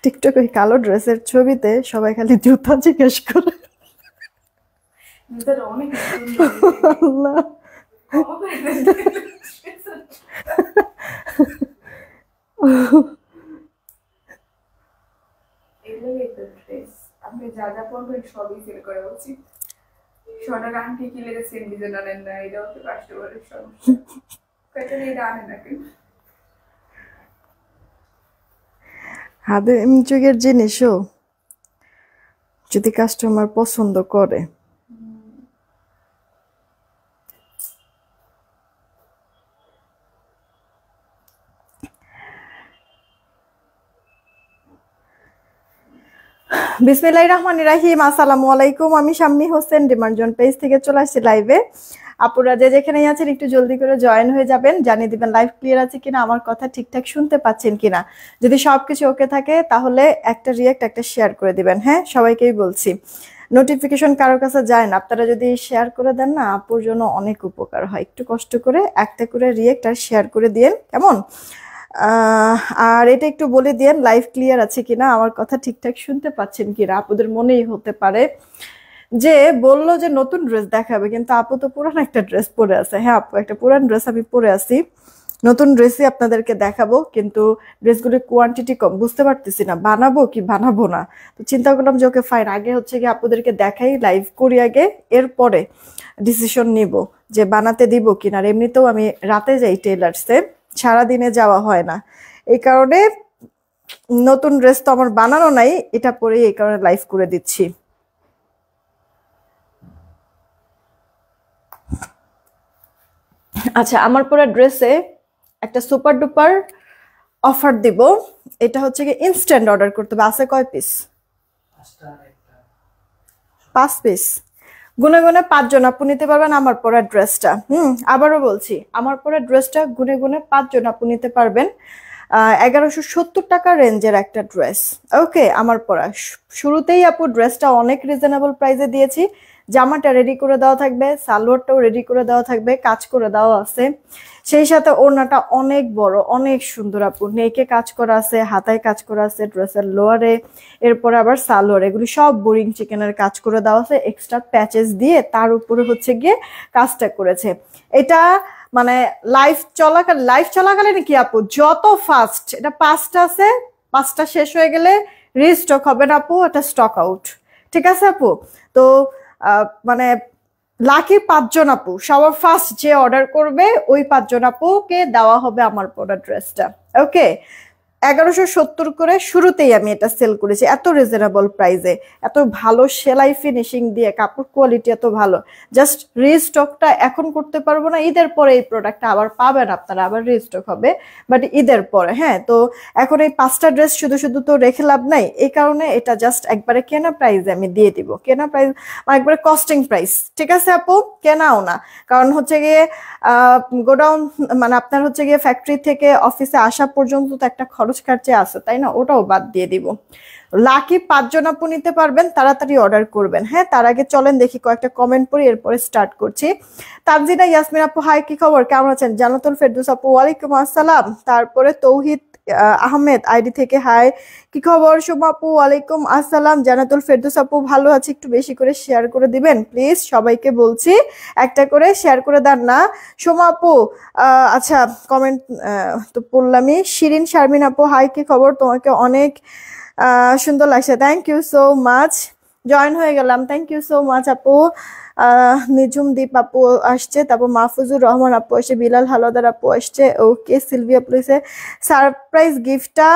টিকটকে কালো ড্রেসের ছবিতে সবাই খালি জুতা জিজ্ঞেস করে। আল্লাহ আপনি যা যা পড়বেন সবই ফিল করা উচিত। সোনার আংটি কি লেগেছে নিজে জানেন না, এটাও তো কাস্টমারের সমস্যা। কয়টা এটা আনে নাকি হাতে যুগের জিনিসও যদি কাস্টমার পছন্দ করে। বিসমিল্লাহির রহমানির রহিম। আসসালামু আলাইকুম। আমি শাম্মী হোসেন ডিমান্ড পেজ থেকে চলে আসছি লাইভে। আপুরা যে যেখানেই আছেন একটু জলদি করে জয়েন হয়ে যাবেন, জানিয়ে দিবেন লাইভ ক্লিয়ার আছে কিনা, আমার কথা ঠিকঠাক শুনতে পাচ্ছেন কিনা। যদি সবকিছু ওকে থাকে তাহলে একটা রিয়েক্ট একটা শেয়ার করে দিবেন। হ্যাঁ, সবাইকেই বলছি নোটিফিকেশন কারোর কাছে যায় না, আপনারা যদি শেয়ার করে দেন না আপুর জন্য অনেক উপকার হয়। একটু কষ্ট করে একটা করে রিয়েক্ট আর শেয়ার করে দিয়েন, কেমন? আর এটা একটু বলে দিয়েন লাইভ ক্লিয়ার আছে কিনা, আমার কথা ঠিকঠাক শুনতে পাচ্ছেন কিনা। আপুদের মনেই হতে পারে যে বললো যে নতুন ড্রেস দেখাবে, কিন্তু আপু তো পুরান একটা ড্রেস পরে আছে। হ্যাঁ আপু, একটা পুরান ড্রেস আমি পরে আছি, নতুন ড্রেসই আপনাদেরকে দেখাবো, কিন্তু ড্রেসগুলোর কোয়ান্টিটি কম, বুঝতে পারতেছি না বানাবো কি বানাবো না। তো চিন্তা করলাম যে ওকে ফাইন, আগে হচ্ছে কি আপুদেরকে দেখাই, লাইভ করি আগে, এরপরে ডিসিশন নিব যে বানাতে দিব কিনা। আর এমনিতেও আমি রাতে যাই টেলার্সে, সারাদিনে যাওয়া হয় না, এই কারণে নতুন ড্রেস তো আমার বানানো নাই, এটা পরেই এই কারণে লাইভ করে দিচ্ছি। আচ্ছা, আমার পরা ড্রেসে একটা সুপার ডুপার অফার দিব। এটা হচ্ছে কি ইনস্ট্যান্ট অর্ডার করতে হবে। আছে কয় পিস? 5 পিস। গুনে গুনে 5 জন আপু নিতে পারবেন আমার পরা ড্রেসটা। আবারও বলছি, আমার পরা ড্রেসটা গুনে গুনে 5 জন আপু নিতে পারবেন। 1170 টাকা রেঞ্জের একটা ড্রেস। ওকে, আমার পরা শুরুতেই আপু ড্রেসটা অনেক রিজনেবল প্রাইসে দিয়েছি। জামাটা রেডি করে দেওয়া থাকবে, সালোয়ারটাও রেডি করে দেওয়া থাকবে, কাজ করে দেওয়া আছে, সেই সাথে ওড়নাটা অনেক বড় অনেক সুন্দর আপু, নেকে কাজ করা আছে, হাতায় কাজ করা আছে, ড্রেসের লোয়ারে, এরপরে আবার সালোয়ার, এগুলি সব বোরিং চিকেনের কাজ করে দেওয়া আছে, এক্সট্রা প্যাচেস দিয়ে তার উপরে হচ্ছে গিয়ে কাজটা করেছে। এটা মানে লাইফ চলাকালীন কি আপু যত ফাস্ট, এটা 5টা আছে, 5টা শেষ হয়ে গেলে রিস্টক হবে না আপু, এটা স্টক আউট। ঠিক আছে আপু? তো মানে লাকি 5 জন আপু, সবার ফার্স্ট যে অর্ডার করবে ওই 5 জন আপুকে দেওয়া হবে আমার পরা ড্রেসটা। ওকে, 1170 করে শুরুতেই আমি এটা সেল করেছি, এত রিজনেবল প্রাইসে, এত ভালো সেলাই ফিনিশিং দিয়ে, কাপড় কোয়ালিটি এত ভালো। জাস্ট রিস্টকটা এখন করতে পারবো না, ঈদের পরে এই প্রোডাক্টটা আবার পাবেন আপনারা, আবার রিস্টক হবে বাট ঈদের পরে। হ্যাঁ, তো এখন এই 5টা ড্রেস শুধু শুধু তো রেখে লাভ নাই, এই কারণে এটা জাস্ট একবারে কেনা প্রাইসে আমি দিয়ে দিব। কেনা প্রাইস মানে একবারে কস্টিং প্রাইস। ঠিক আছে আপু? কেনাও না, কারণ হচ্ছে গিয়ে গোডাউন মানে আপনার হচ্ছে গিয়ে ফ্যাক্টরি থেকে অফিসে আসা পর্যন্ত তো একটা খরচ খরচে আছে, তাই না? ওটাও বাদ দিয়ে দিব। লাকি 5 জন আপু নিতে পারবেন, তাড়াতাড়ি অর্ডার করবেন। হ্যাঁ, তার আগে চলেন দেখি কয়েকটা কমেন্ট পড়ি, এরপরে স্টার্ট করছি। তানজিনা ইয়াসমিন আপু হাই, কি খবর, কেমন আছেন? জান্নাতুল ফেরদৌস আপু ওয়ালাইকুম আসসালাম। তারপরে তৌহিদ আহমেদ আইডি থেকে হাই, কি খবর? সোমা আপু ওয়ালাইকুম আসসালাম। জান্নাতুল ফেরদৌস আপু ভালো আছি, একটু বেশি করে শেয়ার করে দিবেন প্লিজ, সবাইকে বলছি একটা করে শেয়ার করে দেন না। সোমা আপু আচ্ছা, কমেন্ট তো পড়লামই। শিরিন শারমিন আপু হাই, কি খবর? তোমাকে অনেক সুন্দর লাগছে, thank you so much. Join হয়ে গেলাম, থ্যাংক ইউ সো মাচ আপু। নিঝুম দীপ আপু আসছে, তারপর মাহফুজুর রহমান আপু আসছে, বিলাল হালদার আপু আসছে। ওকে, সিলভিয়া প্লিজে সারপ্রাইজ গিফটটা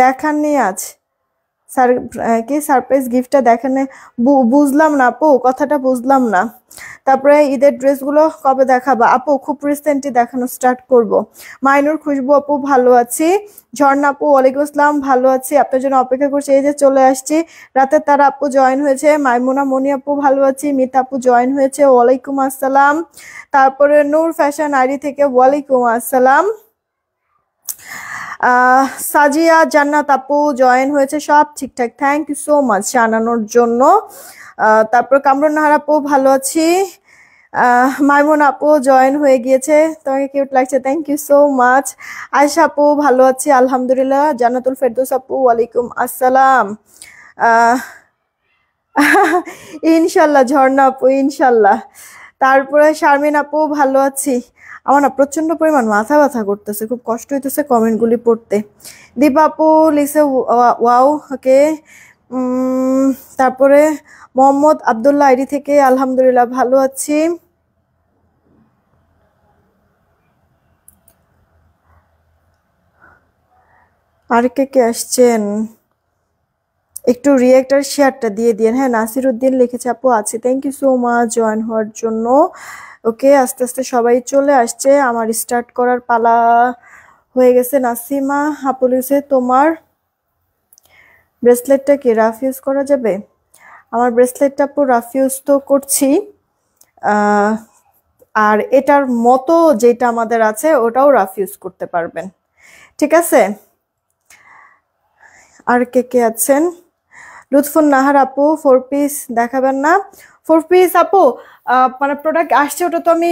দেখাননি আজ, স্যার কি সারপ্রাইজ গিফটটা দেখানে? বুঝলাম না আপু, কথাটা বুঝলাম না। তারপরে ঈদের ড্রেসগুলো কবে দেখাবা আপু? খুব রিসেন্টলি দেখানো স্টার্ট করব। মাইনুর খুশবু আপু ভালো আছি। ঝর্ণা আপু ওয়ালাইকুম আসসালাম, ভালো আছি, আপনার জন্য অপেক্ষা করছি, এই যে চলে আসছি। রাতের তারা আপু জয়েন হয়েছে। মাইমুনা মনি আপু ভালো আছি। মিতা আপু জয়েন হয়েছে, ওয়ালাইকুম আসসালাম। তারপরে নূর ফ্যাশন আইডি থেকে ওয়ালাইকুম আসসালাম। সাজিয়া জান্নাত আপু জয়েন হয়েছে, সব ঠিকঠাক, থ্যাংক ইউ সো মাচ জানানোর জন্য। তারপর কামরুন নাহার আপু ভালো আছি। মাইমুন আপু জয়েন হয়ে গিয়েছে, তোমাকে কিউট লাগছে, thank you so much. Ayesha আপু ভালো আছি আলহামদুলিল্লাহ। জান্নাতুল ফেরদৌস আপু ওয়ালাইকুম আসসালাম। আহ ইনশাল্লাহ ঝর্ণা আপু ইনশাল্লাহ। তারপরে শারমিন আপু ভালো আছি। আমার না প্রচন্ড পরিমাণ মাথা ব্যথা করতেছে, খুব কষ্ট হইতেছে কমেন্টগুলি পড়তে। দীপা আপু লিখছে ওয়াও ওকে। তারপরে মোহাম্মদ আব্দুল্লাহ আইডি থেকে আলহামদুলিল্লাহ ভালো আছি। আর কে কে আসছেন একটু রিয়েক্ট আর শেয়ারটা দিয়ে দিন। হ্যাঁ নাসির উদ্দিন লিখেছে আপু আছি, thank you so much join হওয়ার জন্য। ওকে আস্তে আস্তে সবাই চলে আসছে, আমার স্টার্ট করার পালা হয়ে গেছে। নাসিমা আপু লিখেছে তোমার ব্রেসলেটটা কি রাফ ইউজ করা যাবে? আমার ব্রেসলেটটা আপু রাফ ইউজ তো করছি, আর এটার মতো যেটা আমাদের আছে ওটাও রাফ ইউজ করতে পারবেন, ঠিক আছে। আর কে কে আছেন? লুৎফুন নাহার আপু 4 পিস দেখাবেন না? 4 পিস আপু মানে প্রোডাক্ট আসছে, ওটা তো আমি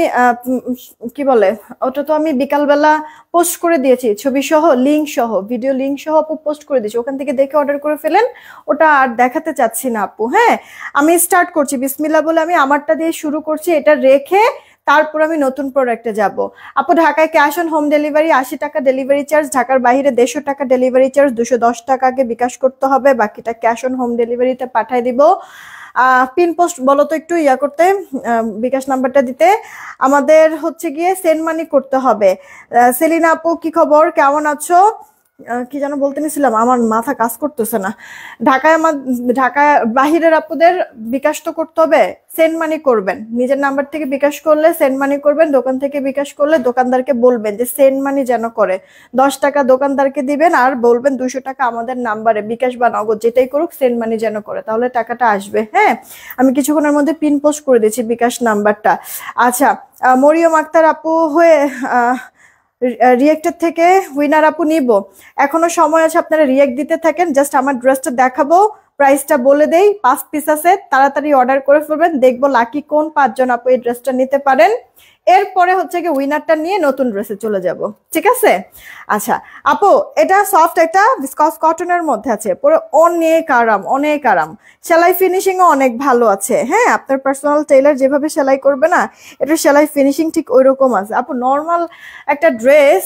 কি বলে, ওটা তো আমি বিকালবেলা পোস্ট করে দিয়েছি, ছবি সহ লিঙ্ক সহ ভিডিও লিঙ্ক সহ আপু পোস্ট করে দিয়েছি, ওখান থেকে দেখে অর্ডার করে ফেলেন। ওটা আর দেখাতে চাচ্ছি না আপু। হ্যাঁ আমি স্টার্ট করছি বিসমিল্লাহ বলে, আমি আমারটা দিয়ে শুরু করছি, এটা রেখে তারপর আমি নতুন প্রোডাক্টে যাব। আপু ঢাকায় ক্যাশ অন হোম ডেলিভারি 80 টাকা ডেলিভারি চার্জ, ঢাকার বাইরে 150 টাকা ডেলিভারি চার্জ, 210 টাকাকে বিকাশ করতে হবে, বাকিটা ক্যাশ অন হোম ডেলিভারিতে পাঠিয়ে দিব। পিন পোস্ট বলো তো একটু ইয়া করতে, বিকাশ নাম্বারটা দিতে। আমাদের হচ্ছে গিয়ে সেন্ড মানি করতে হবে। সেলিনা আপু কি খবর, কেমন আছো? কি যেন বলতে নিছিলাম, আমার মাথা কাজ করতেছে না। ঢাকায় বাহিরের আপুদের বিকাশ তো করতে হবে, সেন্ড মানি করবেন, নিজের নাম্বার থেকে বিকাশ করলে সেন্ড মানি করবেন, দোকান থেকে বিকাশ করলে দোকানদারকে বলবেন যে সেন্ড মানি যেন করে, 10 টাকা দোকানদারকে দিবেন আর বলবেন 200 টাকা আমাদের নাম্বারে বিকাশ বা নগদ যেটাই করুক সেন্ড মানি যেন করে, তাহলে টাকাটা আসবে। হ্যাঁ আমি কিছুক্ষণের মধ্যে পিন পোস্ট করে দিচ্ছি বিকাশ নাম্বারটা। আচ্ছা মরিয়ম আক্তার আপু হয়ে রিয়েক্টের থেকে উইনার আপু নিব, এখনো সময় আছে, আপনারা রিয়েক্ট দিতে থাকেন। জাস্ট আমার ড্রেসটা দেখাবো, প্রাইসটা বলে দেই, 5 পিস আছে, তাড়াতাড়ি অর্ডার করে ফেলবেন, দেখবো লাকি কোন 5 জন আপু এই ড্রেসটা নিতে পারেন। এরপরে হচ্ছে কি উইনারটা নিয়ে নতুন ড্রেসে চলে যাব, ঠিক আছে। আচ্ছা আপু এটা সফট একটা ভিসকস কটনের মধ্যে আছে, পুরো অনেক আরাম অনেক আরাম, সেলাই ফিনিশিং ও অনেক ভালো আছে। হ্যাঁ আপনার পার্সোনাল টেইলার যেভাবে সেলাই করবে না, এটা সেলাই ফিনিশিং ঠিক ওই রকম আছে আপু। নর্মাল একটা ড্রেস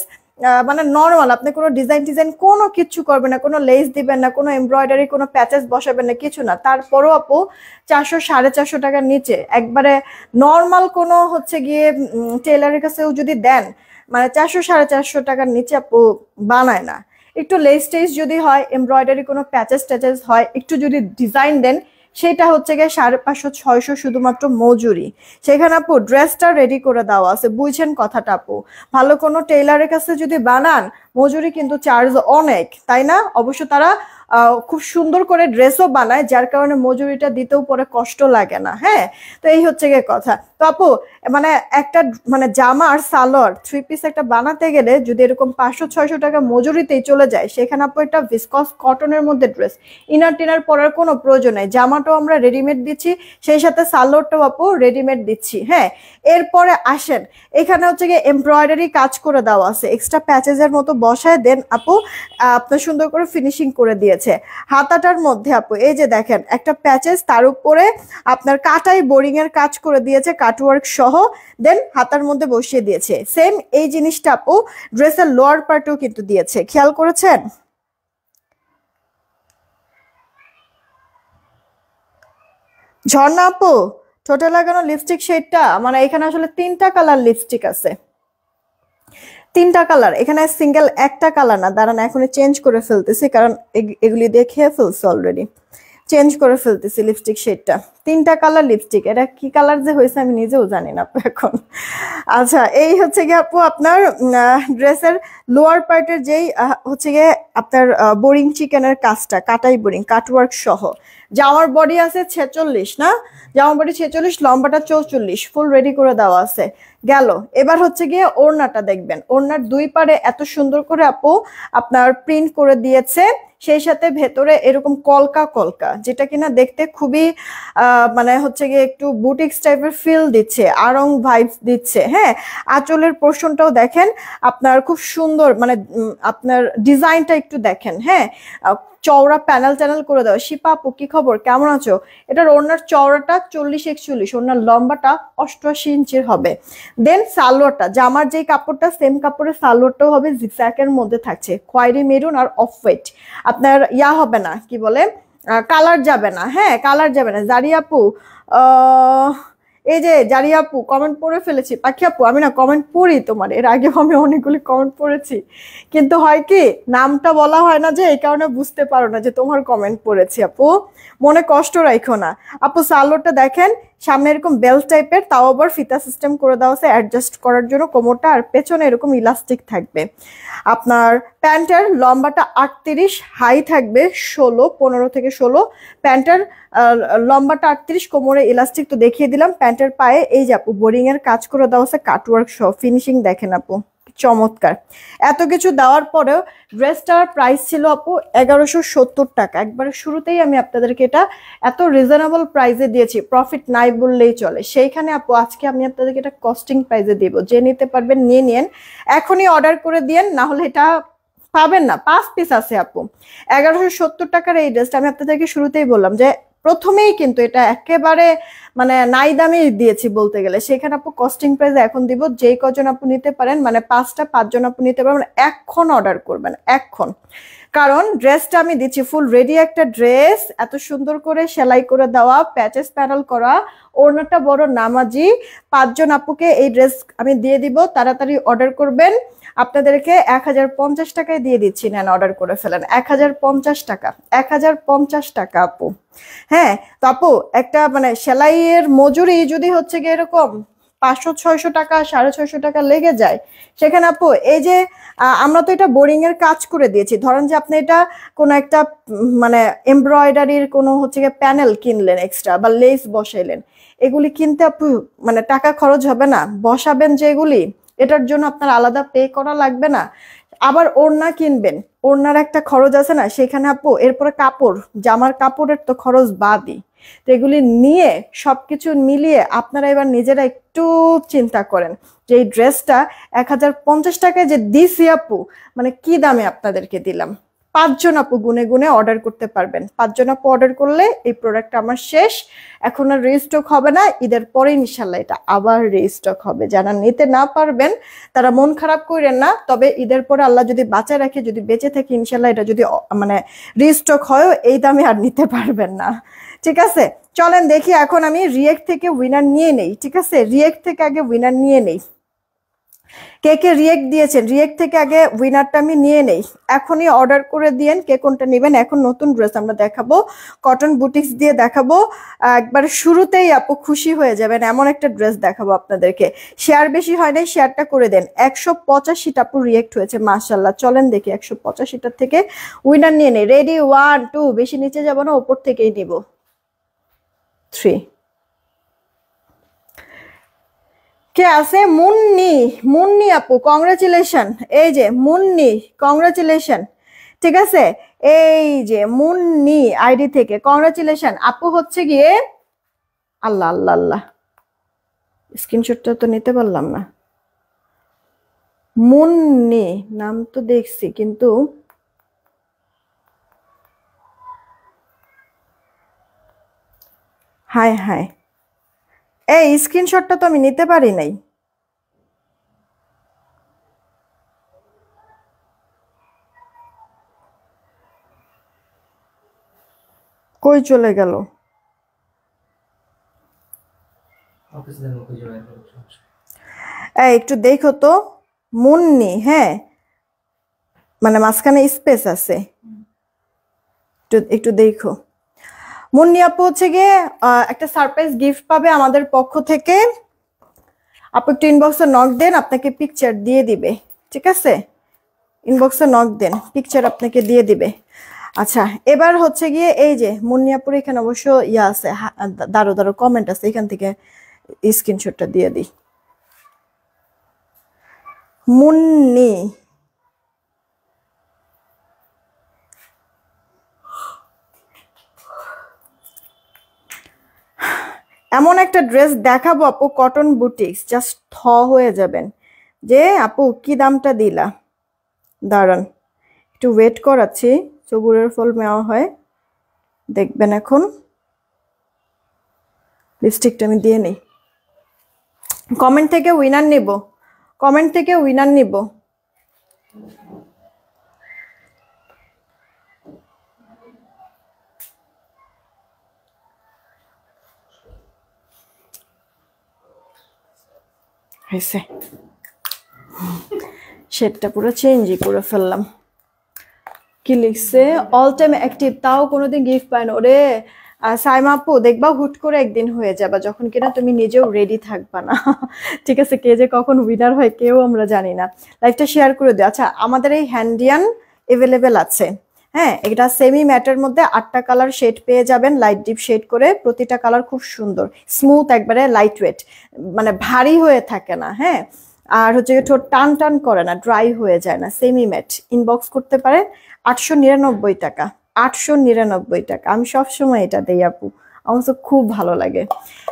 মানে নর্মাল, আপনি কোনো ডিজাইন কোনো কিছু করবেন না, কোনো লেস দিবেন না, কোনো এমব্রয়ডারি কোনো প্যাচেস বসাবেন না, কিছু না, তারপরও আপু 400 450 টাকার নিচে একবারে নর্মাল কোনো হচ্ছে গিয়ে টেলারের কাছেও যদি দেন, মানে 400 450 টাকার নিচে আপু বানায় না। একটু লেস টেস যদি হয়, এমব্রয়ডারি কোনো প্যাচেস ট্যাচেস হয়, একটু যদি ডিজাইন দেন, সেটা হচ্ছে গিয়ে 550 600 শুধুমাত্র মজুরি। সেখানে আপু ড্রেসটা রেডি করে দেওয়া আছে, বুঝছেন কথাটা আপু। ভালো কোনো টেইলারের কাছে যদি বানান, মজুরি কিন্তু চার্জ অনেক, তাই না? অবশ্য তারা খুব সুন্দর করে ড্রেসও বানায়, যার কারণে মজুরিটা দিতেও পরে কষ্ট লাগে না। হ্যাঁ তো এই হচ্ছে গিয়ে কথা। তো আপু মানে একটা মানে জামা আর সালোয়ার 3 পিস একটা বানাতে গেলে যদি এরকম 500 600 টাকা মজুরিতেই চলে যায়, সেখানে আপু একটা ভিসকস কটনের মধ্যে ড্রেস, ইনার টিনার পরার কোনো প্রয়োজন নেই, জামাটাও আমরা রেডিমেড দিচ্ছি, সেই সাথে সালোয়ারটাও আপু রেডিমেড দিচ্ছি। হ্যাঁ এরপরে আসেন, এখানে হচ্ছে গিয়ে এমব্রয়ডারি কাজ করে দেওয়া আছে, এক্সট্রা প্যাচেজের মতো বসায় দেন আপু, আপনার সুন্দর করে ফিনিশিং করে দিয়েছে। হাতাটার মধ্যে আপু এই যে দেখেন একটা প্যাচেস, তার উপরে আপনার কাটাই বোরিং এর কাজ করে দিয়েছে, কাটওয়ার্ক সহ, দেন হাতার মধ্যে বসিয়ে দিয়েছে। সেম এই জিনিসটা আপু ড্রেসের লোয়ার পার্টেও কিন্তু দিয়েছে, খেয়াল করেছেন? ঝর্ণা আপু ঠোঁটে লাগানো লিপস্টিক শেডটা, মানে এখানে আসলে 3টা কালার লিপস্টিক আছে, 3টা কালার, এখানে সিঙ্গেল একটা কালার না, দাঁড়ান এখনই চেঞ্জ করে ফেলতেছি, কারণ এগুলি দিয়ে খেয়ে ফেলছে অলরেডি, চেঞ্জ করে ফেলতেছি লিপস্টিক শেডটা। 3টা কালার লিপস্টিক, এটা কি কালার যে হয়েছে আমি নিজেও জানি না আপু এখন। আচ্ছা এই হচ্ছে গিয়ে আপু আপনার ড্রেসের লোয়ার পার্টের যেই হচ্ছে গিয়ে আপনার বোরিং চিকেনের কাজটা, কাটাই বোরিং কাটওয়ার্ক সহ। জামার বডি আছে 46 না, জামার বডি 46, লম্বাটা 44, ফুল রেডি করে দেওয়া আছে। গেল এবার হচ্ছে গিয়ে ওড়নাটা দেখবেন, ওড়নার 2 পারে এত সুন্দর করে আপু আপনার প্রিন্ট করে দিয়েছে, সেই সাথে ভেতরে এরকম কলকা কলকা, যেটা কিনা দেখতে খুবই মানে হচ্ছে গিয়ে একটু বুটিক্স টাইপের ফিল দিচ্ছে, আরং ভাইবস দিচ্ছে। হ্যাঁ, আঁচলের পোর্শনটাও দেখেন আপনার খুব সুন্দর, মানে আপনার ডিজাইনটা একটু দেখেন। হ্যাঁ, চওড়া প্যানেল ট্যানেল করে দাও। শিপা আপু কি খবর, কেমন আছো? এটার ওড়নার চওড়াটা 40-41, ওড়নার লম্বাটা 88 ইঞ্চির হবে। দেন সালোয়ারটা, জামার যেই কাপড়টা সেম কাপড়ের সালোয়ারটাও হবে জিগজ্যাগের মধ্যে থাকছে, খয়েরি মেরুন আর অফ হোয়াইট। আপনার ইয়া হবে না, কি বলে, কালার যাবে না। হ্যাঁ, কালার যাবে না। জারিয়া আপু, এই যে জারিয়া আপু কমেন্ট পড়ে ফেলেছি। পাখি আপু, আমি না কমেন্ট পড়ি তোমার, এর আগেও আমি অনেকগুলি কমেন্ট পড়েছি, কিন্তু হয় কি নামটা বলা হয় না, যে এই কারণে বুঝতে পারো না যে তোমার কমেন্ট পড়েছি। আপু মনে কষ্ট রাখো না। আপু সালোয়ারটা দেখেন, সামনে এরকম বেল টাইপের, তাও আবার ফিতা সিস্টেম করে দেওয়া আছে অ্যাডজাস্ট করার জন্য কোমরটা, আর পেছনে এরকম ইলাস্টিক থাকবে। আপনার প্যান্টের লম্বাটা 38, হাই থাকবে 15 থেকে 16। প্যান্টের লম্বাটা 38, কোমরে ইলাস্টিক তো দেখিয়ে দিলাম। প্যান্টের পায়ে এই যে আপু বোরিং এর কাজ করে দেওয়া আছে, কাটওয়ার্ক সহ, ফিনিশিং দেখেন আপু চমৎকার। এত কিছু দেওয়ার পরেও ড্রেসটার প্রাইস ছিল আপু 1170 টাকা। একবারে শুরুতেই আমি আপনাদেরকে এটা এত রিজনেবল প্রাইসে দিয়েছি, প্রফিট নাই বললেই চলে। সেইখানে আপু আজকে আমি আপনাদেরকে এটা কস্টিং প্রাইসে দিব। যে নিতে পারবেন নিয়ে নিন, এখনই অর্ডার করে দিয়েন, না হলে এটা পাবেন না। 5 পিস আছে আপু। 1170 টাকার এই ড্রেসটা আমি আপনাদেরকে শুরুতেই বললাম যে প্রথমেই কিন্তু এটা একেবারে মানে নাই দামে দিয়েছি বলতে গেলে। সেখানে আপু কস্টিং প্রাইস এখন দিব। যেই কজন আপু নিতে পারেন, মানে 5জন আপু নিতে পারবেন, এখন অর্ডার করবেন এখন। কারণ ড্রেসটা আমি দিচ্ছি ফুল রেডি একটা ড্রেস, এত সুন্দর করে সেলাই করে দেওয়া, প্যাচেস প্যানেল করা, ওড়নাটা বড় নামাজি। 5জন আপুকে এই ড্রেস আমি দিয়ে দিব। তাড়াতাড়ি অর্ডার করবেন। আপনাদেরকে 1050 টাকায় দিয়ে দিচ্ছি, নেন অর্ডার করে ফেলেন। 1050 টাকা, 1050 টাকা আপু। হ্যাঁ, তো আপু একটা মানে সেলাইয়ের মজুরি যদি হচ্ছে গিয়ে এরকম 500-600 টাকা, 650 টাকা লেগে যায়, সেখানে আপু এই যে আমরা তো এটা বোরিং এর কাজ করে দিয়েছি। ধরেন যে আপনি এটা কোনো একটা মানে এমব্রয়ডারির কোনো হচ্ছে গিয়ে প্যানেল কিনলেন এক্সট্রা, বা লেস বসাইলেন, এগুলি কিনতে আপু মানে টাকা খরচ হবে না। বসাবেন যেগুলি, এটার জন্য আপনার আলাদা পে করা লাগবে না। আবার ওড়না কিনবেন, ওড়নার একটা খরচ আছে না, সেখানে আপু এরপরে কাপড়, জামার কাপড়ের তো খরচ বাদই। তো এগুলি নিয়ে সবকিছু মিলিয়ে আপনারা এবার নিজেরা একটু চিন্তা করেন যে এই ড্রেসটা 1050 টাকায় যে দিছি আপু, মানে কি দামে আপনাদেরকে দিলাম। 5জন আপু গুনে গুনে অর্ডার করতে পারবেন। 5জন আপু অর্ডার করলে এই প্রোডাক্টটা আমার শেষ, এখন আর রিস্টক হবে না। ঈদের পরে ইনশাল্লাহ এটা আবার রিস্টক হবে। যারা নিতে না পারবেন তারা মন খারাপ করেন না, তবে ঈদের পরে আল্লাহ যদি বাঁচায় রাখে, যদি বেঁচে থাকে, ইনশাল্লাহ এটা যদি মানে রিস্টক হয়, এই দামে আর নিতে পারবেন না। ঠিক আছে, চলেন দেখি এখন আমি রিয়েক্ট থেকে উইনার নিয়ে নেই। ঠিক আছে, রিয়েক্ট থেকে আগে উইনার নিয়ে নেই। কে কে রিয়েক্ট দিয়েছেন, রিয়েক্ট থেকে আগে উইনারটা আমি নিয়ে নেই। এখনই অর্ডার করে দিয়েন কে কোনটা নেবেন। এখন নতুন ড্রেস আমরা দেখাবো, কটন বুটিক্স দিয়ে দেখাবো। একবার শুরুতেই আপু খুশি হয়ে যাবেন, এমন একটা ড্রেস দেখাবো আপনাদেরকে। শেয়ার বেশি হয় নাই, শেয়ারটা করে দেন। 185টা আপু রিয়েক্ট হয়েছে, মাশাল্লাহ। চলেন দেখি 185টার থেকে উইনার নিয়ে নেই। রেডি, 1 2, বেশি নিচে যাবো না, ওপর থেকেই নিব। 3 কে আছে? মুন্নি, মুন্নি আপু কংগ্রাচুলেশন। এই যে মুন্নি, কংগ্রাচুলেশন। ঠিক আছে, এই যে মুন্নি আইডি থেকে কংগ্রাচুলেশন। আপু হচ্ছে গিয়ে আল্লাহ আল্লাহ আল্লাহ, স্ক্রিনশটটা তো নিতে পারলাম না। মুন্নি নাম তো দেখছি, কিন্তু হায় হায়, এই স্ক্রিনশটটা তো আমি নিতে পারি নাই। কই চলে গেল? এই একটু দেখো তো, মুন্নি। হ্যাঁ, মানে মাঝখানে স্পেস আছে, একটু দেখো। মুন্নি আপু হচ্ছে গিয়ে একটা সারপ্রাইজ গিফট পাবে আমাদের পক্ষ থেকে। আপু একটু ইনবক্সে নক দেন, আপনাকে পিকচার দিয়ে দিবে। ঠিক আছে, ইনবক্সে নক দেন, পিকচার আপনাকে দিয়ে দিবে। আচ্ছা, এবার হচ্ছে গিয়ে এই যে মুন্নি আপুর এখানে অবশ্য ইয়া আছে, দাঁড়ো দাঁড়ো কমেন্ট আছে, এখান থেকে স্ক্রিনশটটা দিয়ে দিই। মুন্নি, এমন একটা ড্রেস দেখাবো আপু, কটন বুটিক্স, জাস্ট থ হয়ে যাবেন যে আপু কি দামটা দিলা। দাঁড়ান একটু ওয়েট করাচ্ছি, সবুরের ফল নেওয়া হয়, দেখবেন। এখন লিপস্টিকটা আমি দিয়ে নেই। কমেন্ট থেকে উইনার নিব, কমেন্ট থেকে উইনার নিব। হয়েছে, শেডটা পুরো চেঞ্জই করে ফেললাম। কি লিখছে, অল টাইম অ্যাক্টিভ, তাও কোনোদিন গিফট পায় না। ওরে সাইমা আপু, দেখবা হুট করে একদিন হয়ে যাবা যখন কিনা তুমি নিজেও রেডি থাকবা না। ঠিক আছে, কে যে কখন উইনার হয় কেউ আমরা জানি না। লাইভটা শেয়ার করে দিও। আচ্ছা, আমাদের এই হ্যান্ডিয়ান এভেলেবেল আছে। হ্যাঁ, এটা সেমি ম্যাটের মধ্যে 8টা কালার শেড পেয়ে যাবেন, লাইট ডিপ শেড করে। প্রতিটা কালার খুব সুন্দর, স্মুথ, একবারে লাইট ওয়েট, মানে ভারী হয়ে থাকে না। হ্যাঁ, আর হচ্ছে ঠোঁট টান টান করে না, ড্রাই হয়ে যায় না, সেমি ম্যাট। ইনবক্স করতে পারে। 899 টাকা, 899 টাকা। আমি সবসময় এটা দেই আপু, আমার তো খুব ভালো লাগে।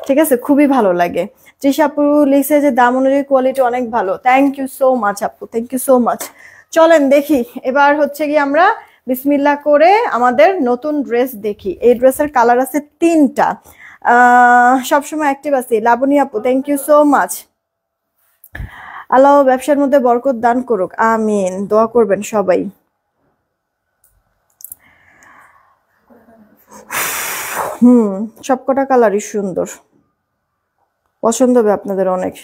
ঠিক আছে, খুবই ভালো লাগে। তৃষা আপু লিখছে যে দাম অনুযায়ী কোয়ালিটি অনেক ভালো। থ্যাংক ইউ সো মাচ আপু, থ্যাংক ইউ সো মাচ। চলেন দেখি এবার হচ্ছে কি আমরা বিসমিল্লাহ করে আমাদের নতুন ড্রেস দেখি। এই ড্রেসের কালার আছে 3টা। সবসময় অ্যাক্টিভ আছি লাবণী আপু, থ্যাংক ইউ সো মাচ। আল্লাহ ব্যবসার মধ্যে বরকত দান করুক, আমিন। দোয়া করবেন সবাই। সবকটা কালারই সুন্দর, পছন্দ হবে আপনাদের অনেক।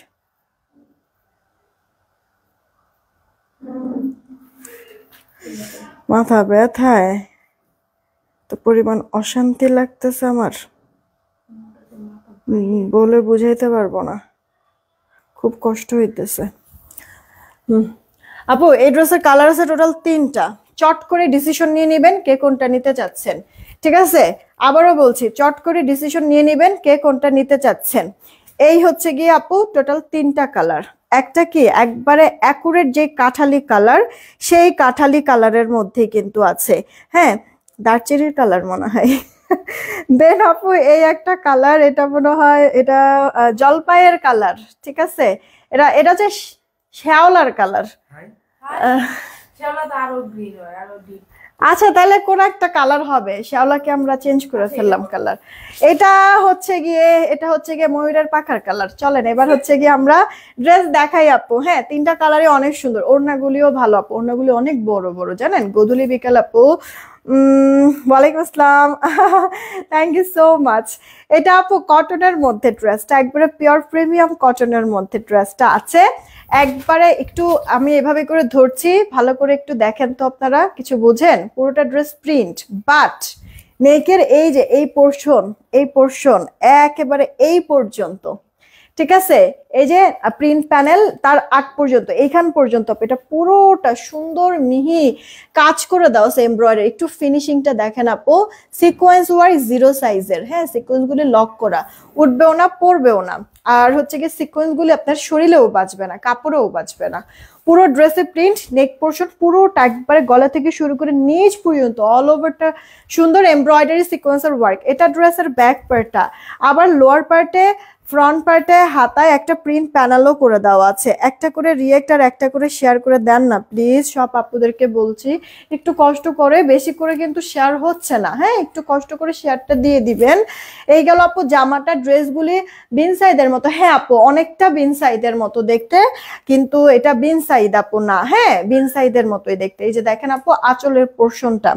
মাথা ব্যথায় তো পরিমাণ অশান্তি লাগতেছে আমার, বলে বুঝাইতে পারবো না, খুব কষ্ট হইতেছে। আপু এই ড্রেসের কালার আছে টোটাল 3টা। চট করে ডিসিশন নিয়ে নেবেন কে কোনটা নিতে চাচ্ছেন। ঠিক আছে, আবারও বলছি, চট করে ডিসিশন নিয়ে নেবেন কে কোনটা নিতে চাচ্ছেন। এই হচ্ছে গিয়ে আপু টোটাল 3টা কালার। একটা কি একবারে অ্যাকুরেট যে কাঠালি কালার, সেই কাঠালি কালারের মধ্যেই কিন্তু আছে। হ্যাঁ, দারচিনির কালার মনে হয়। দেন আপু এই একটা কালার, এটা মনে হয় এটা জলপাইয়ের কালার। ঠিক আছে, এটা এটা হচ্ছে শ্যাওলার কালার। আচ্ছা, তাহলে কোন একটা কালার হবে, শ্যাওলাকে আমরা চেঞ্জ করে ফেললাম কালার। এটা হচ্ছে গিয়ে ময়ূরের পাখার কালার। চলেন এবার হচ্ছে গিয়ে আমরা ড্রেস দেখাই আপু। হ্যাঁ, 3টা কালারই অনেক সুন্দর, ওড়নাগুলিও ভালো আপু, ওড়নাগুলি অনেক বড় বড়, জানেন। গোধূলি বিকেল আপু, ওয়ালাইকুম আসসালাম, থ্যাংক ইউ সো মাচ। এটা আপু কটনের মধ্যে ড্রেসটা, একবারে পিওর প্রিমিয়াম কটনের মধ্যে ড্রেসটা আছে। একবারে একটু আমি এভাবে করে ধরছি, ভালো করে একটু দেখেন তো আপনারা, কিছু বুঝেন। পুরোটা ড্রেস প্রিন্ট, বাট নেকের এই যে এই পোর্শন একেবারে এই পর্যন্ত। ঠিক আছে, এই যে প্রিন্ট প্যানেল তার আগ পর্যন্ত, এইখান পর্যন্ত এটা পুরোটা সুন্দর মিহি কাজ করে দাও এমব্রয়ডারি। একটু ফিনিশিংটা দেখেন আপু, সিকোয়েন্স ওয়াইজ 0 সাইজের। হ্যাঁ, সিকোয়েন্স গুলি লক করা, উঠবেও না পরবেও না। আর হচ্ছে কি সিকোয়েন্স গুলি আপনার শরীরেও বাঁচবে না, কাপড়েও বাঁচবে না। পুরো ড্রেসে প্রিন্ট, নেক পোর্শন পুরোটা একবারে গলা থেকে শুরু করে নিচ পর্যন্ত অল ওভারটা সুন্দর এমব্রয়ডারি সিকোয়েন্সের ওয়ার্ক। এটা ড্রেসের ব্যাক পার্টটা। আবার লোয়ার পার্টে, ফ্রন্ট পার্টে হাতায় একটা প্রিন্ট প্যানেলও করে দেওয়া আছে। একটা করে রিয়েক্ট আর একটা করে শেয়ার করে দেন না প্লিজ, সব আপুদেরকে বলছি একটু কষ্ট করে, বেশি করে কিন্তু শেয়ার হচ্ছে না। হ্যাঁ, একটু কষ্ট করে শেয়ারটা দিয়ে দিবেন। এই গেল আপু জামাটা। ড্রেসগুলি বিন সাইদের মতো। হ্যাঁ আপু, অনেকটা বিন সাইদের মতো দেখতে, কিন্তু এটা বিন সাইদ আপু না। হ্যাঁ, বিন সাইদের মতোই দেখতে। এই যে দেখেন আপু আঁচলের পোর্শনটা,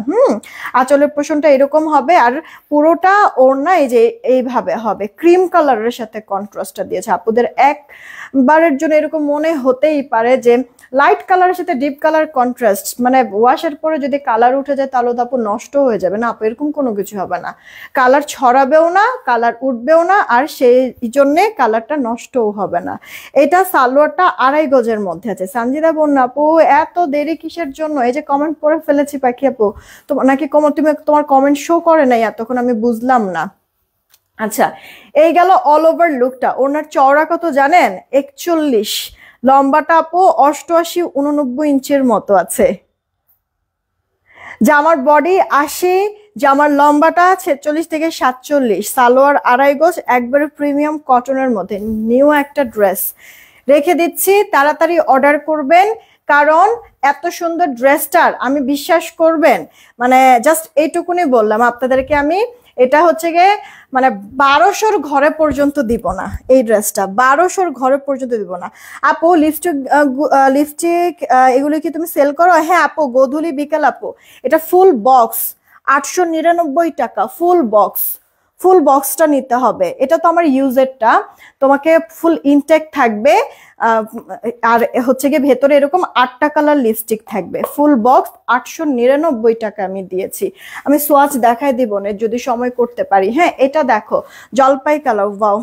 আঁচলের পোর্শনটা এরকম হবে, আর পুরোটা ওড়না এই যে এইভাবে হবে, ক্রিম কালারের সাথে কন্ট্রাস্টটা দিয়েছে। আপুদের একবারের জন্য এরকম মনে হতেই পারে যে লাইট কালারের সাথে ডিপ কালার কন্ট্রাস্ট, মানে ওয়াশের পরে যদি কালার উঠে যায় তাহলে তো আপু নষ্ট হয়ে যাবে। না আপু, এরকম কোনো কিছু হবে না, কালার ছড়াবেও না, কালার উঠবেও না, আর সেই জন্যে কালারটা নষ্টও হবে না। এটা সালোয়ারটা 2.5 গজের মধ্যে আছে। সানজিদা বন্যা আপু, এত দেরি কিসের জন্য? এই যে কমেন্ট পড়ে ফেলেছি পাখি আপু, তো নাকি তুমি তোমার কমেন্ট শো করে নাই এতক্ষণ, আমি বুঝলাম না। আচ্ছা, এই গেল অল ওভার লুকটা। ওনার চওড়া কত জানেন? 41। লম্বাটা আপু 88-89 ইঞ্চের মতো আছে। জামার বডি 80, জামার লম্বাটা 46 থেকে 47, সালোয়ার আড়াই গজ, একবারে প্রিমিয়াম কটনের মধ্যে নিউ একটা ড্রেস রেখে দিচ্ছি। তাড়াতাড়ি অর্ডার করবেন, কারণ এত সুন্দর ড্রেসটার আমি বিশ্বাস করবেন মানে জাস্ট এইটুকুনি বললাম আপনাদেরকে আমি, এটা হচ্ছে গিয়ে মানে 1200 ঘরে পর্যন্ত দিব না এই ড্রেসটা, 1200 ঘরে পর্যন্ত দিব না। আপু লিপস্টিক এগুলো কি তুমি সেল করো? হ্যাঁ আপু, গোধূলি বিকাল আপু, এটা ফুল বক্স 899 টাকা, ফুল বক্সটা নিতে হবে। এটা তো আমার ইউজেরটা, তোমাকে ফুল ইনটেক থাকবে। আর হচ্ছে গিয়ে ভেতরে এরকম 8টা কালার লিপস্টিক থাকবে, ফুল বক্স 899 টাকা আমি দিয়েছি। আমি সোয়াচ দেখাই দিব না যদি সময় করতে পারি। হ্যাঁ এটা দেখো জলপাই কালার, ওয়াও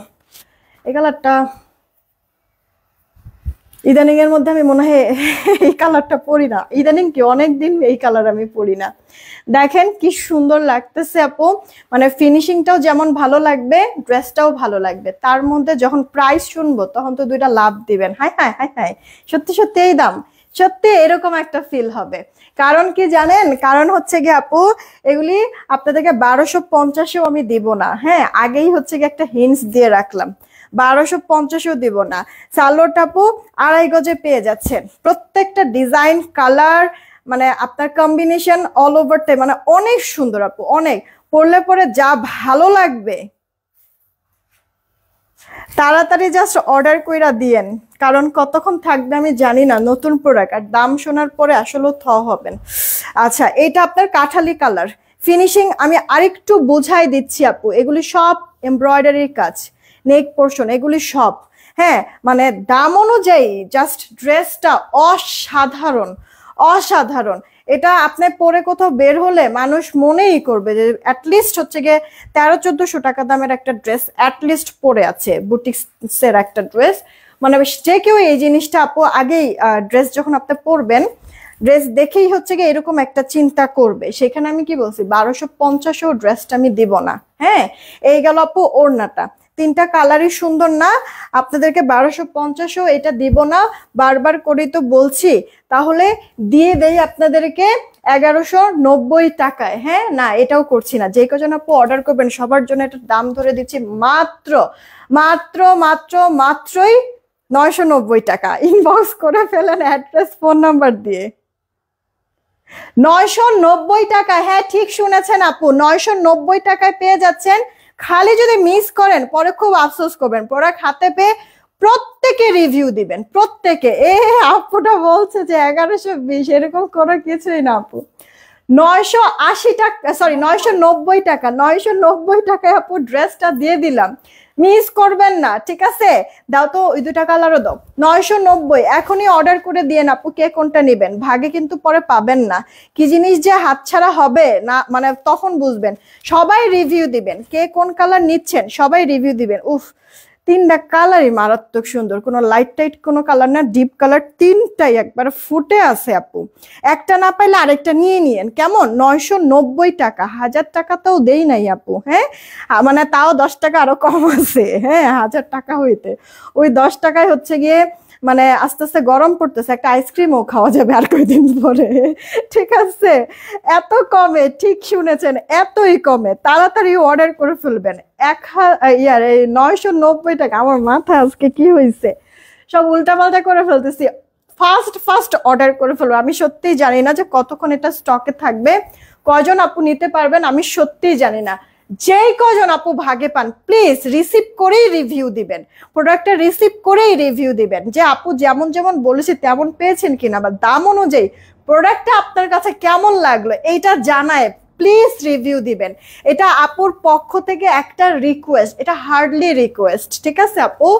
এই কালারটা ইদানিং এর মধ্যে আমি মনে হয় এই কালারটা পরি না, ইদানিং কি অনেকদিন এই কালার আমি পরি না। দেখেন কি সুন্দর লাগতেছে আপু, মানে ফিনিশিংটাও যেমন ভালো লাগবে, ড্রেসটাও ভালো লাগবে। তার মধ্যে যখন প্রাইস শুনবো তখন তো দুইটা লাভ দিবেন। হাই হাই হাই হাই, সত্যি সত্যি এই দাম, সত্যি এরকম একটা ফিল হবে। কারণ কি জানেন, কারণ হচ্ছে গিয়ে আপু এগুলি আপনাদেরকে 1250-এও আমি দিব না। হ্যাঁ আগেই হচ্ছে গিয়ে একটা হিন্টস দিয়ে রাখলাম, 1250-ও দিব না। সালোয়ার আপু আড়াই গজে পেয়ে যাচ্ছেন, প্রত্যেকটা ডিজাইন কালার মানে আপনার কম্বিনেশন অল ওভার মানে অনেক সুন্দর আপু, অনেক পরলে পরে যা ভালো লাগবে। তাড়াতাড়ি জাস্ট অর্ডার কইরা দিয়েন, কারণ কতক্ষণ থাকবে আমি জানি না। নতুন প্রোডাক্ট আর দাম শোনার পরে আসলে হবেন। আচ্ছা এটা আপনার কাঠালি কালার, ফিনিশিং আমি আরেকটু বুঝাই দিচ্ছি আপু, এগুলি সব এমব্রয়ডারির কাজ, নেক পোর্শন এগুলি সব। হ্যাঁ মানে দাম অনুযায়ী জাস্ট ড্রেসটা অসাধারণ, অসাধারণ। এটা আপনি পরে কোথাও বের হলে মানুষ মনেই করবে যে অ্যাটলিস্ট হচ্ছে গিয়ে 1300-1400 টাকা দামের একটা ড্রেস অ্যাটলিস্ট পরে আছে, বুটিক্সের একটা ড্রেস। মানে যে কেউ এই জিনিসটা আপু আগেই ড্রেস যখন আপনি পরবেন, ড্রেস দেখেই হচ্ছে গিয়ে এরকম একটা চিন্তা করবে। সেখানে আমি কি বলছি 1250-ও ড্রেসটা আমি দিব না। হ্যাঁ এই গেল আপু ওড়নাটা, তিনটা কালারই সুন্দর না, আপনাদেরকে 1250-ও এটা দিব না, বারবার করেই তো বলছি। তাহলে দিয়ে দেই আপনাদেরকে 1190 টাকায়। হ্যাঁ না এটাও করছি না, যে কজন আপু অর্ডার করবেন সবার জন্য এটা দাম ধরে দিচ্ছি মাত্র মাত্র মাত্র মাত্রই 990 টাকা। ইনবক্স করে ফেলেন অ্যাড্রেস ফোন নাম্বার দিয়ে। 990 টাকা, হ্যাঁ ঠিক শুনেছেন আপু, 990 টাকায় পেয়ে যাচ্ছেন। খালি যদি মিস করেন পরে খুব আফসোস করবেন। প্রোডাক্ট হাতে পেয়ে প্রত্যেকে রিভিউ দিবেন, প্রত্যেকে। আপুটা বলছে যে 1120, এরকম কোনো কিছুই না আপু। 980 টাকা, সরি 990 টাকা, 990 টাকায় আপু ড্রেসটা দিয়ে দিলাম, মিস করবেন না। ঠিক আছে দাও তো ওই 2টা কালারও দাও। 990 এখনই অর্ডার করে দিয়ে আপু, কে কোনটা নেবেন, ভাগে কিন্তু পরে পাবেন না। কি জিনিস যে হাতছাড়া হবে না মানে তখন বুঝবেন। সবাই রিভিউ দিবেন, কে কোন কালার নিচ্ছেন সবাই রিভিউ দিবেন। উফ 3টা কালারই মারাত্মক সুন্দর, কোনো লাইট টাইট কোনো কালার না, ডিপ কালার, 3টাই একবার ফুটে আছে আপু। একটা না পাইলে আরেকটা নিয়ে নিয়েন কেমন। 990 টাকা, 1000 টাকাতেও দেই নাই আপু। হ্যাঁ মানে তাও 10 টাকা আরো কম আছে। হ্যাঁ 1000 টাকা হইতে ওই 10 টাকায় হচ্ছে গিয়ে মানে আস্তে আস্তে গরম পড়তেছে, একটা আইসক্রিমও খাওয়া যাবে আর কয়েকদিন পরে। ঠিক আছে এত কমে, ঠিক শুনেছেন এতই কমে, তাড়াতাড়ি অর্ডার করে ফেলবেন। 990 টাকা, আমার মাথা আজকে কি হয়েছে, সব উল্টাপাল্টা করে ফেলতেছি। ফার্স্ট অর্ডার করে ফেলবো। আমি সত্যিই জানি না যে কতক্ষণ এটা স্টকে থাকবে, কয়জন আপু নিতে পারবেন আমি সত্যিই জানি না। যেই কজন আপু ভাগে পান প্লিজ রিসিভ করেই রিভিউ দিবেন, প্রোডাক্টটা রিসিভ করেই রিভিউ দিবেন যে আপু যেমন যেমন বলেছি তেমন পেয়েছেন কিনা, বা দাম অনুযায়ী প্রোডাক্টটা আপনার কাছে কেমন লাগলো এইটা জানায় প্লিজ রিভিউ দিবেন। এটা আপুর পক্ষ থেকে একটা রিকোয়েস্ট, এটা হার্ডলি রিকোয়েস্ট। ঠিক আছে আপু।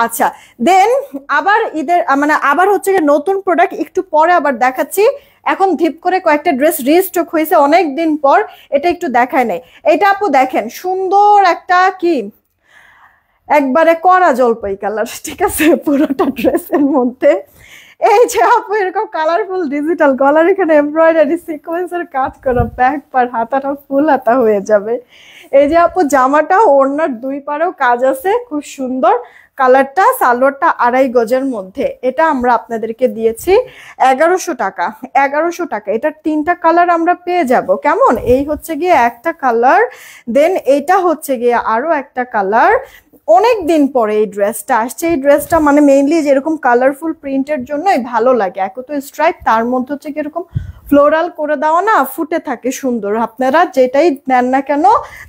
আচ্ছা দেন আবার ঈদের মানে আবার হচ্ছে নতুন প্রোডাক্ট একটু পরে আবার দেখাচ্ছি। এখন ধিপ করে কয়েকটা ড্রেস রিস্টক হয়েছে অনেক দিন পর, এটা একটু দেখায় নাই। এটা আপু দেখেন সুন্দর একটা কি একবারে কড়া জলপাই কালার। ঠিক আছে পুরোটা ড্রেসের মধ্যে এই যে আপু এরকম কালারফুল ডিজিটাল গলার এখানে এমব্রয়ডারি সিকোয়েন্সের কাজ করা, ব্যাক পার হাতাটা ফুল হাতা হয়ে যাবে। এই যে আপু জামাটা ওড়নার 2 পারেও কাজ আছে, খুব সুন্দর কালারটা, সালোয়ারটা 2.5 গজের মধ্যে, এটা আমরা আপনাদেরকে দিয়েছি 1100 টাকা। 1100 টাকা, এটার 3টা কালার আমরা পেয়ে যাব। কেমন? এই হচ্ছে গিয়ে একটা কালার, দেন এইটা হচ্ছে গিয়ে আরো একটা কালার। অনেক দিন পরে এই ড্রেসটা আসছে। এই ড্রেসটা মানে মেইনলি যেরকম কালারফুল প্রিন্টের জন্যই ভালো লাগে। এক তো স্ট্রাইপ, তার মধ্যে হচ্ছে কিরকম ফ্লোরাল করে দেওয়া না, ফুটে থাকে সুন্দর। আপনারা যেটাই নেন না কেন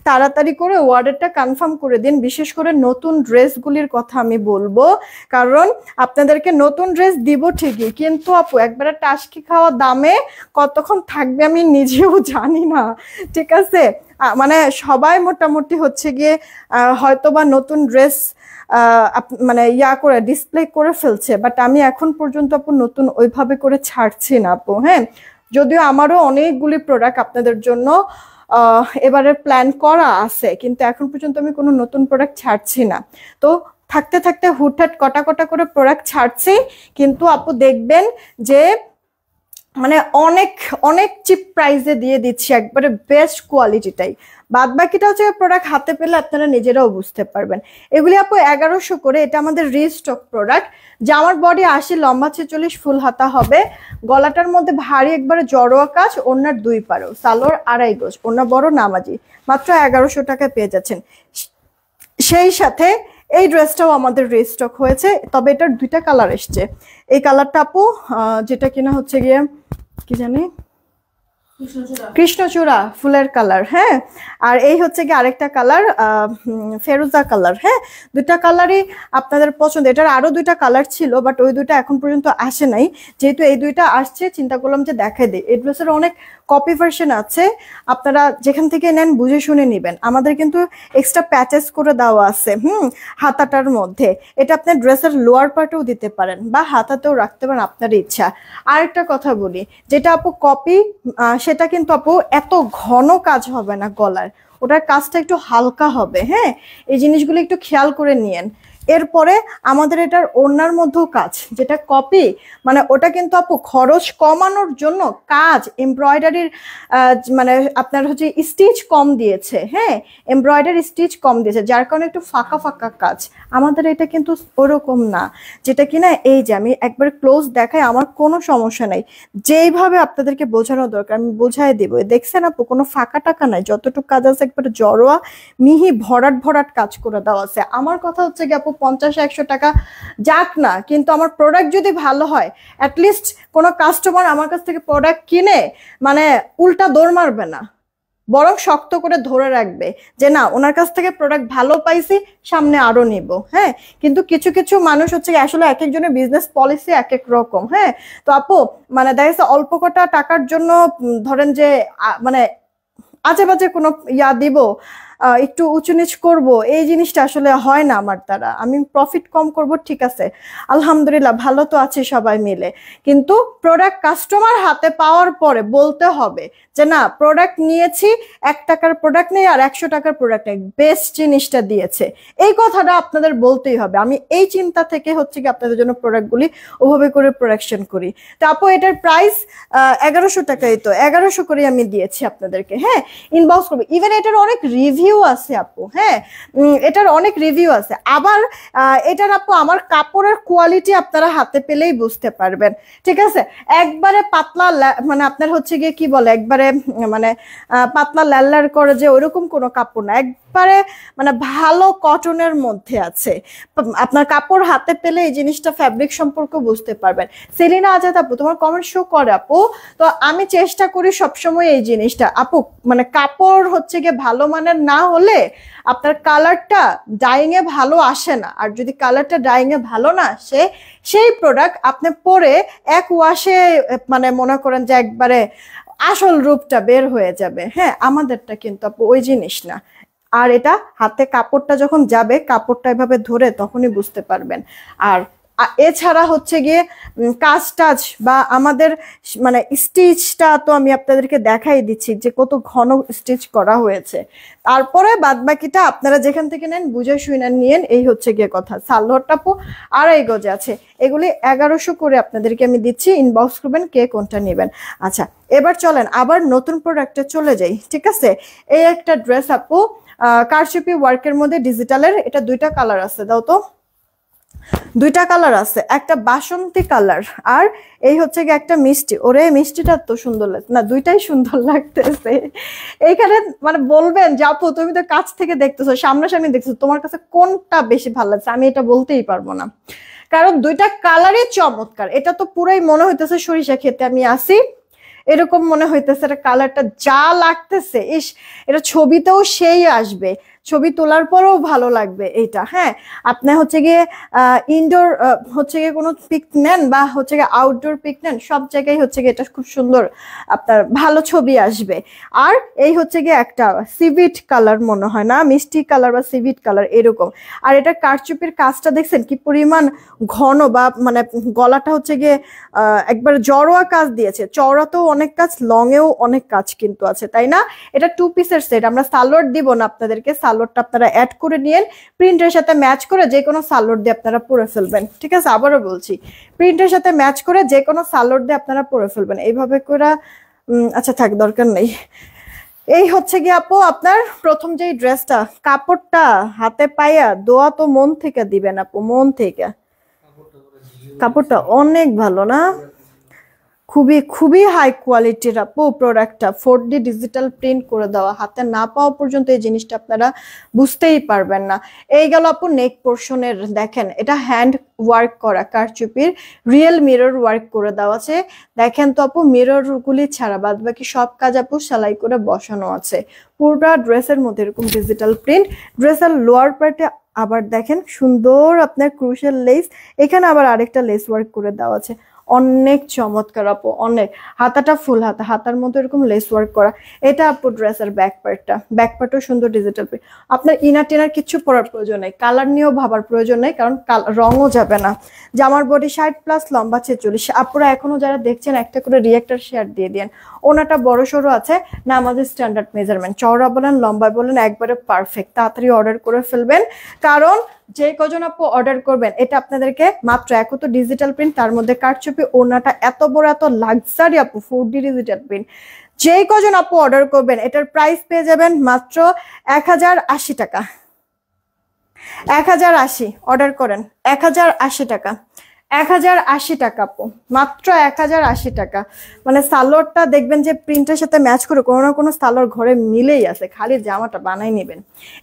তাড়াতাড়ি করে অর্ডারটা কনফার্ম করে দিন। বিশেষ করে নতুন ড্রেসগুলির কথা আমি বলবো, কারণ আপনাদেরকে নতুন ড্রেস দিব ঠিকই, কিন্তু আপু একবারে টাসকি খাওয়া দামে কতক্ষণ থাকবে আমি নিজেও জানি না। ঠিক আছে, মানে সবাই মোটামুটি হচ্ছে গিয়ে হয়তোবা নতুন ড্রেস মানে করে ডিসপ্লে করে ফেলছে, বাট আমি এখন পর্যন্ত আপু নতুন ওইভাবে করে ছাড়ছি না আপু। হ্যাঁ, যদিও আমারও অনেকগুলি প্রোডাক্ট আপনাদের জন্য এবারে প্ল্যান করা আছে, কিন্তু এখন পর্যন্ত আমি কোনো নতুন প্রোডাক্ট ছাড়ছি না। তো থাকতে থাকতে হুটহাট কটা কটা করে প্রোডাক্ট ছাড়ছি, কিন্তু আপু দেখবেন যে মানে অনেক অনেক চিপ প্রাইসে দিয়ে দিচ্ছি, একবারে বেস্ট কোয়ালিটিটাই। বাদ বাকিটা হচ্ছে প্রোডাক্ট হাতে পেলে আপনারা নিজেরাও বুঝতে পারবেন। এগুলি আপু 1100 করে। এটা আমাদের রিস্টক প্রোডাক্ট। জামার বডি 80, লম্বা 46, ফুল হাতা হবে। গলাটার মধ্যে ভারী একবারে জড়োয়া কাজ, ওড়নার 2 পারো, সালোয়ার 2.5 গজ, ওড়না বড় নামাজি। মাত্র 1100 টাকায় পেয়ে যাচ্ছেন। সেই সাথে এই ড্রেসটাও আমাদের রিস্টক হয়েছে, তবে এটার 2টা কালার এসছে। এই কালারটা আপু যেটা কিনা হচ্ছে গিয়ে কি জানি কৃষ্ণচূড়া ফুলের কালার। হ্যাঁ, আর এই হচ্ছে কি আরেকটা কালার ফেরোজা কালার। হ্যাঁ, 2টা কালারই আপনাদের পছন্দ। এটার আরো 2টা কালার ছিল, বাট ওই 2টা এখন পর্যন্ত আসে নাই। যেহেতু এই 2টা আসছে, চিন্তা করলাম যে দেখাই দিই। এই ড্রেসের অনেক কপি ভার্সন আছে, আপনারা যেখান থেকে নেন বুঝে শুনে নেবেন। আমাদের কিন্তু এক্সট্রা প্যাচেস করে দেওয়া আছে হাতাটার মধ্যে। এটা আপনার ড্রেসের লোয়ার পার্টেও দিতে পারেন বা হাতাতেও রাখতে পারেন, আপনার ইচ্ছা। আরেকটা কথা বলি, যেটা আপু কপি সেটা কিন্তু আপু এত ঘন কাজ হবে না গলার, ওটার কাজটা একটু হালকা হবে। হ্যাঁ, এই জিনিসগুলো একটু খেয়াল করে নিয়েন। এরপরে আমাদের এটার ওড়নার মধ্যেও কাজ, যেটা কপি মানে ওটা কিন্তু আপু খরচ কমানোর জন্য কাজ এমব্রয়ডারির মানে আপনার হচ্ছে স্টিচ কম দিয়েছে। হ্যাঁ, এমব্রয়ডারি স্টিচ কম দিয়েছে, যার কারণে একটু ফাঁকা ফাঁকা কাজ। আমাদের এটা কিন্তু ওরকম না, যেটা কিনা এই যে আমি একবার ক্লোজ দেখাই, আমার কোনো সমস্যা নাই। যেইভাবে আপনাদেরকে বোঝানো দরকার আমি বোঝাই দিব। দেখছেন আপু, কোনো ফাঁকা টাকা নাই, যতটুকু কাজ আছে একবারে জড়োয়া মিহি ভরাট ভরাট কাজ করে দেওয়া আছে। আমার কথা হচ্ছে কি আপু 50-100 টাকা যাক না, কিন্তু আমার প্রোডাক্ট যদি ভালো হয়, অ্যাটলিস্ট কোনো কাস্টমার আমার কাছ থেকে প্রোডাক্ট কিনে মানে উল্টা দৌড় মারবে না, বরং শক্ত করে ধরে রাখবে যে না, ওনার কাছ থেকে প্রোডাক্ট ভালো পাইছি, সামনে আরো নিব। হ্যাঁ, কিন্তু কিছু কিছু মানুষ হচ্ছে আসলে এক একজনের বিজনেস পলিসি এক এক রকম। হ্যাঁ, তো আপু মানে দেখা যাচ্ছে অল্প কটা টাকার জন্য ধরেন যে মানে আজে বাজে কোনো দিব, একটু উঁচু নিচ করবো, এই জিনিসটা আসলে হয় না আমার দ্বারা। আমি প্রফিট কম করব ঠিক আছে, আলহামদুলিল্লাহ ভালো তো আছি সবাই মিলে, কিন্তু প্রোডাক্ট কাস্টমার হাতে পাওয়ার পরে বলতে হবে যে না, প্রোডাক্ট নিয়েছি, 1 টাকার প্রোডাক্ট নেই আর 100 টাকার প্রোডাক্ট নেই, বেস্ট জিনিসটা দিয়েছে, এই কথাটা আপনাদের বলতেই হবে। আমি এই চিন্তা থেকে হচ্ছে কি আপনাদের জন্য প্রোডাক্টগুলি ওভাবে করে প্রোডাকশন করি। তো আপু এটার প্রাইস 1100 টাকাই, তো 1100 করে আমি দিয়েছি আপনাদেরকে। হ্যাঁ, ইনবক্স করবে। ইভেন এটার অনেক রিভিউ আছে আপু। হ্যাঁ, এটার অনেক রিভিউ আছে। আবার এটার আপু আমার কাপড়ের কোয়ালিটি আপনারা হাতে পেলেই বুঝতে পারবেন। ঠিক আছে, একবারে পাতলা মানে আপনার হচ্ছে গিয়ে কি বলে, একবারে মানে পাতলা লাল্লার করে যে ওইরকম কোনো কাপড় না, একবারে মানে ভালো কটনের মধ্যে আছে। আপনার কাপড় হাতে পেলে এই জিনিসটা ফ্যাব্রিক সম্পর্কে বুঝতে পারবেন। সেলিনা আজাদ আপু, তোমার কমেন্ট শো করে আপু, তো আমি চেষ্টা করি সবসময় এই জিনিসটা আপু, মানে কাপড় হচ্ছে গিয়ে ভালো মানের না হলে আপনার কালারটা ডাইং এ ভালো আসে না, আর যদি কালারটা ডাইং এ ভালো না আসে, সেই প্রোডাক্ট আপনি পরে এক ওয়াশে মানে মনে করেন যে একবারে আসল রূপটা বের হয়ে যাবে। হ্যাঁ, আমাদেরটা কিন্তু আপু ওই জিনিস না। আর এটা হাতে কাপড়টা যখন যাবে, কাপড়টা এভাবে ধরে তখনই বুঝতে পারবেন। আর এছাড়া হচ্ছে গিয়ে কাজ টাজ বা আমাদের মানে স্টিচটা তো আমি আপনাদেরকে দেখাই দিচ্ছি যে কত ঘন স্টিচ করা হয়েছে। তারপরে বাদ বাকিটা আপনারা যেখান থেকে নেন বুঝে শুনে নিয়েন, এই হচ্ছে গিয়ে কথা। সালোয়ারটা আপু 2.5 গজে আছে, এগুলি 1100 করে আপনাদেরকে আমি দিচ্ছি। ইনবক্স করবেন কে কোনটা নেবেন। আচ্ছা, এবার চলেন আবার নতুন প্রোডাক্টে চলে যাই। ঠিক আছে, এই একটা ড্রেস আপু কারচুপি ওয়ার্কের মধ্যে ডিজিটালের, এটা 2টা কালার আছে, দাও তো। দুইটা কালার আছে, একটা বাসন্তী কালার আর এই হচ্ছে গিয়ে একটা মিষ্টি। ওরে মিষ্টিটা তো সুন্দর লাগছে না, দুইটাই সুন্দর লাগতেছে। এইখানে মানে বলবেন যে আপু তুমি তো কাছ থেকে দেখতেছো, সামনাসামনি দেখতেছো, তোমার কাছে কোনটা বেশি ভালো লাগছে, আমি এটা বলতেই পারবো না, কারণ দুইটা কালারই চমৎকার। এটা তো পুরাই মনে হইতেছে সরিষা খেতে আমি আসি, এরকম মনে হইতেছে। এটা কালারটা যা লাগতেছে, ইস এটা ছবিতেও সেই আসবে, ছবি তোলার পরেও ভালো লাগবে এইটা। হ্যাঁ, আপনি হচ্ছে গিয়ে ইনডোর হচ্ছে গিয়ে কোনো পিক নেন বা হচ্ছে গিয়ে আউটডোর পিক নেন, সব জায়গায় হচ্ছে গিয়ে এটা খুব সুন্দর আপনার ভালো ছবি আসবে। আর এই হচ্ছে গিয়ে একটা সিভিট কালার মনে হয় না, মিষ্টি কালার বা সিভিট কালার এরকম। আর এটা কারচুপির কাজটা দেখছেন কি পরিমাণ ঘন, বা মানে গলাটা হচ্ছে গিয়ে একবার জড়োয়া কাজ দিয়েছে, চওড়াতেও অনেক কাজ, লং এও অনেক কাজ কিন্তু আছে, তাই না? এটা 2 পিসের সেট, আমরা সালোয়ার দিব না আপনাদেরকে, সালোয়ারটা আপনারা অ্যাড করে নিয়েন, প্রিন্টের সাথে ম্যাচ করে যে কোনো সালোয়ার দিয়ে আপনারা পরে ফেলবেন। ঠিক আছে, আবারও বলছি, প্রিন্টের সাথে ম্যাচ করে যে কোনো সালোয়ার দিয়ে আপনারা পরে ফেলবেন এইভাবে করে। আচ্ছা থাক, দরকার নেই। এই হচ্ছে গিয়ে আপু আপনার প্রথম যেই ড্রেসটা, কাপড়টা হাতে পাইয়া দোয়া তো মন থেকে দিবেন আপু, মন থেকে। কাপড়টা অনেক ভালো না, খুবই খুবই হাই কোয়ালিটির আপু প্রোডাক্টটা, 4D ডিজিটাল প্রিন্ট করে দেওয়া, হাতে না পাওয়া পর্যন্ত এই জিনিসটা আপনারা বুঝতেই পারবেন না। এই গেল আপু নেক পোর্শনের, দেখেন এটা হ্যান্ড ওয়ার্ক করা, কারচুপির রিয়েল মিরর ওয়ার্ক করে দেওয়া আছে। দেখেন তো আপু, মিরর গুলি ছাড়া বাদ বাকি সব কাজ আপু সেলাই করে বসানো আছে। পুরোটা ড্রেসের মধ্যে এরকম ডিজিটাল প্রিন্ট। ড্রেসের লোয়ার পার্টে আবার দেখেন সুন্দর আপনার ক্রুশিয়াল লেস, এখানে আবার আরেকটা লেস ওয়ার্ক করে দেওয়া আছে, অনেক চমৎকার আপু, অনেক। হাতাটা ফুল হাতা, হাতার মধ্যে এরকম লেস ওয়ার্ক করা। এটা আপু ড্রেসের ব্যাক পার্টটা, ব্যাক পার্টও সুন্দর ডিজিটাল প্রিন্ট। আপনার ইনার টিনার কিছু পরার প্রয়োজন নেই, কালার নিয়েও ভাবার প্রয়োজন নেই, কারণ রঙও যাবে না। জামার বডি 60+ লম্বা 46। আপুরা এখনো যারা দেখছেন একটা করে রিয়েক্টর শেয়ার দিয়ে দিন। ওনাটা বড় সড়ো আছে না, আমাদের স্ট্যান্ডার্ড মেজারমেন্ট, চওড়া বলেন লম্বা বলেন একবারে পারফেক্ট। তাড়াতাড়ি অর্ডার করে ফেলবেন, কারণ যে কজন আপু অর্ডার করবেন এটা আপনাদেরকে মাত্র, এক তো ডিজিটাল প্রিন্ট, তার মধ্যে কারচুপি, ওড়নাটা এত বড় এত লাক্সারি আপু, 4D ডিজিটাল প্রিন্ট। যে কজন আপু অর্ডার করবেন এটার প্রাইস পেয়ে যাবেন মাত্র 1080 টাকা। 1080 অর্ডার করেন, 1080 টাকা, 1080 টাকা আপু, মাত্র 1080 টাকা। মানে সালোয়ারটা দেখবেন যে প্রিন্টের সাথে ম্যাচ করে কোনো না কোনো সালোয়ার ঘরে মিলেই আছে, খালি জামাটা বানাই নেবেন,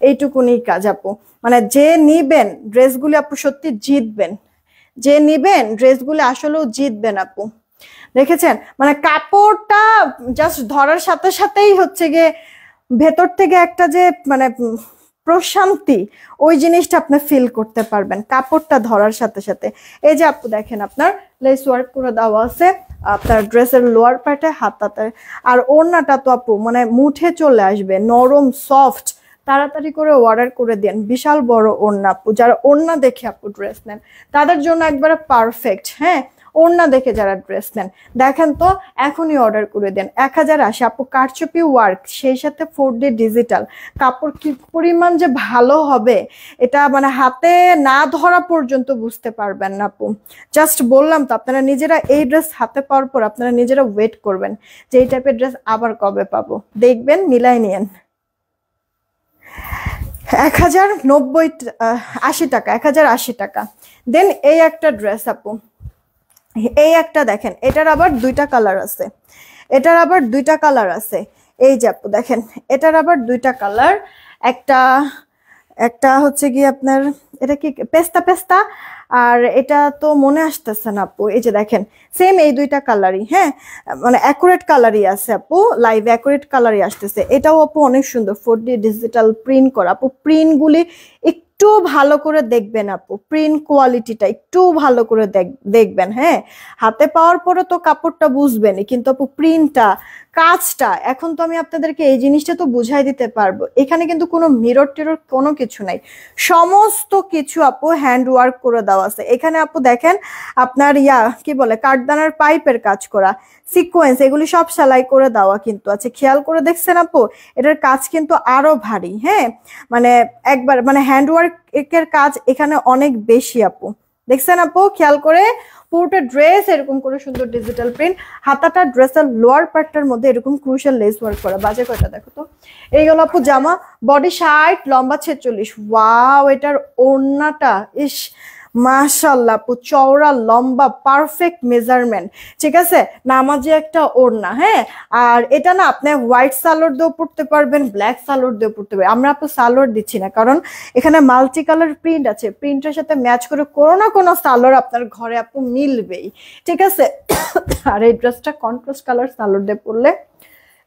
এইটুকুনি কাজ আপু। মানে যে নিবেন ড্রেসগুলি আপু সত্যি জিতবেন, যে নিবেন ড্রেসগুলি আসলেও জিতবেন আপু। দেখেছেন মানে কাপড়টা জাস্ট ধরার সাথে সাথেই হচ্ছে গিয়ে ভেতর থেকে একটা যে মানে প্রশান্তি, ওই জিনিসটা আপনি ফিল করতে পারবেন কাপড়টা ধরার সাথে সাথে। এই যে আপু দেখেন আপনার লেস ওয়ার্ক করে দেওয়া আছে আপনার ড্রেসের লোয়ার পার্টে, হাতাতে। আর ওড়নাটা তো আপু মানে মুঠে চলে আসবে, নরম সফট। তাড়াতাড়ি করে অর্ডার করে দেন, বিশাল বড় ওড়না আপু, যারা ওড়না দেখে আপু ড্রেস নেন তাদের জন্য একবারে পারফেক্ট। হ্যাঁ, ওড়না দেখে যারা ড্রেস নেন দেখেন তো এখনই অর্ডার করে দেন। 1080 আপু, কারচুপি ওয়ার্ক, সেই সাথে 4D ডিজিটাল। কাপড় কি পরিমাণ যে ভালো হবে এটা মানে হাতে না ধরা পর্যন্ত বুঝতে পারবেন না আপু। জাস্ট বললাম তো, আপনারা নিজেরা এই ড্রেস হাতে পাওয়ার পর আপনারা নিজেরা ওয়েট করবেন যে এই টাইপের ড্রেস আবার কবে পাবো, দেখবেন মিলাই নিয়েন। 1080 টাকা, 1080 টাকা। দেন এই একটা ড্রেস আপু, এই একটা দেখেন, এটার আবার দুইটা কালার আছে, এটার আবার দুইটা কালার আছে। এই যে আপু দেখেন, এটার আবার দুইটা কালার, একটা একটা হচ্ছে কি আপনার এটা কি পেস্তা পেস্তা, আর এটা তো মনে আসতেছে না আপু। এই যে দেখেন সেম এই দুইটা কালারই, হ্যাঁ মানে অ্যাকুরেট কালারই আছে আপু, লাইভ অ্যাকুরেট কালারই আসতেছে। এটাও আপু অনেক সুন্দর 4D ডিজিটাল প্রিন্ট করা আপু। প্রিন্টগুলি একটু ভালো করে দেখবেন আপু, প্রিন্ট কোয়ালিটিটা একটু ভালো করে দেখবেন। হ্যাঁ, হাতে পাওয়ার পরে তো কাপড়টা বুঝবেনই, কিন্তু আপু প্রিন্টটা, কাজটা, এখন তো আমি আপনাদেরকে এই জিনিসটা তো বুঝাই দিতে পারবো। এখানে কিন্তু কোনো মিরর টিরর কোনো কিছু নাই, সমস্ত কিছু আপু হ্যান্ড ওয়ার্ক করে দেওয়া আছে। এখানে আপু দেখেন আপনার কি বলে কাঠদানার পাইপের কাজ করা, সিকোয়েন্স, এগুলি সব সেলাই করে দেওয়া কিন্তু আছে। খেয়াল করে দেখছেন আপু, এটার কাজ কিন্তু আরো ভারী। হ্যাঁ, মানে একবার মানে হ্যান্ড ওয়ার্কের কাজ এখানে অনেক বেশি আপু, দেখছেন আপু খেয়াল করে। পুরোটা ড্রেস এরকম করে সুন্দর ডিজিটাল প্রিন্ট, হাতাটা ড্রেসের লোয়ার পার্টটার মধ্যে এরকম ক্রুশিয়াল লেস ওয়ার্ক করা। বাজে কয়টা দেখো তো, এইগুলো আপু জামা, বডি 60 লম্বা 46। ওয়াও, এটার ওড়নাটা ইস মাশাআল্লাহ আপু, চওড়া লম্বা পারফেক্ট মেজারমেন্ট, ঠিক আছে, নামাজি একটা ওড়না। হ্যাঁ, আর এটা না আপনি হোয়াইট সালোয়ার দিয়েও পরতে পারবেন, ব্ল্যাক সালোয়ার দিয়েও পরতে পারবেন। আমরা আপু সালোয়ার দিচ্ছি না, কারণ এখানে মাল্টি কালার প্রিন্ট আছে, প্রিন্টের সাথে ম্যাচ করে কোনো না কোনো সালোয়ার আপনার ঘরে আপু মিলবেই, ঠিক আছে। আর এই ড্রেসটা কন্ট্রাস্ট কালার সালোয়ার দিয়ে পরলে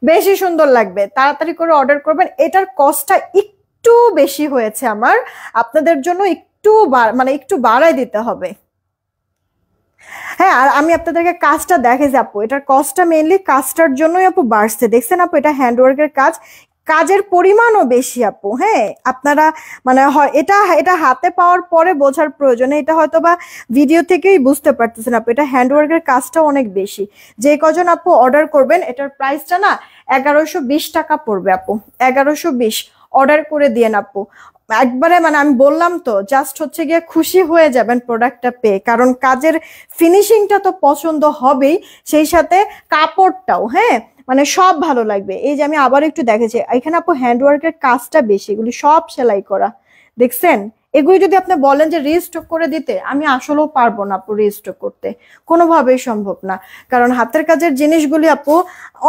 বেশি সুন্দর লাগবে। তাড়াতাড়ি করে অর্ডার করবেন। এটার কস্টটা একটু বেশি হয়েছে আমার, আপনাদের জন্য একটু মানে একটু বাড়ায় দিতে হবে। হ্যাঁ, আর আমি আপনাদেরকে কাজটা দেখাইছি আপু, এটার কস্টটা মেইনলি কাজটার জন্যই আপু বাড়ছে। দেখছেন আপু, এটা হ্যান্ডওয়ার্কের কাজ, কাজের পরিমাণও বেশি আপু। হ্যাঁ, আপনারা মানে এটা এটা হাতে পাওয়ার পরে বোঝার প্রয়োজনে, এটা হয়তো বা ভিডিও থেকেই বুঝতে পারতেছেন আপু, এটা হ্যান্ডওয়ার্কের কাজটা অনেক বেশি। যে কজন আপু অর্ডার করবেন, এটার প্রাইসটা না 1120 টাকা পড়বে আপু, 1120। অর্ডার করে দিয়ে আপু একবারে, মানে আমি বললাম তো, জাস্ট হচ্ছে গিয়ে খুশি হয়ে যাবেন প্রোডাক্টটা পেয়ে, কারণ কাজের ফিনিশিংটা তো পছন্দ হবেই, সেই সাথে কাপড়টাও, হ্যাঁ মানে সব ভালো লাগবে। এই যে আমি আবার একটু দেখেছি, এখানে আপু হ্যান্ডওয়ার্কের কাজটা বেশি, এগুলি সব সেলাই করা, দেখছেন। এগুলি যদি আপনি বলেন যে রিস্টক করে দিতে, আমি আসলেও পারবো না আপু রিস্টক করতে, কোনোভাবেই সম্ভব না, কারণ হাতের কাজের জিনিসগুলি আপু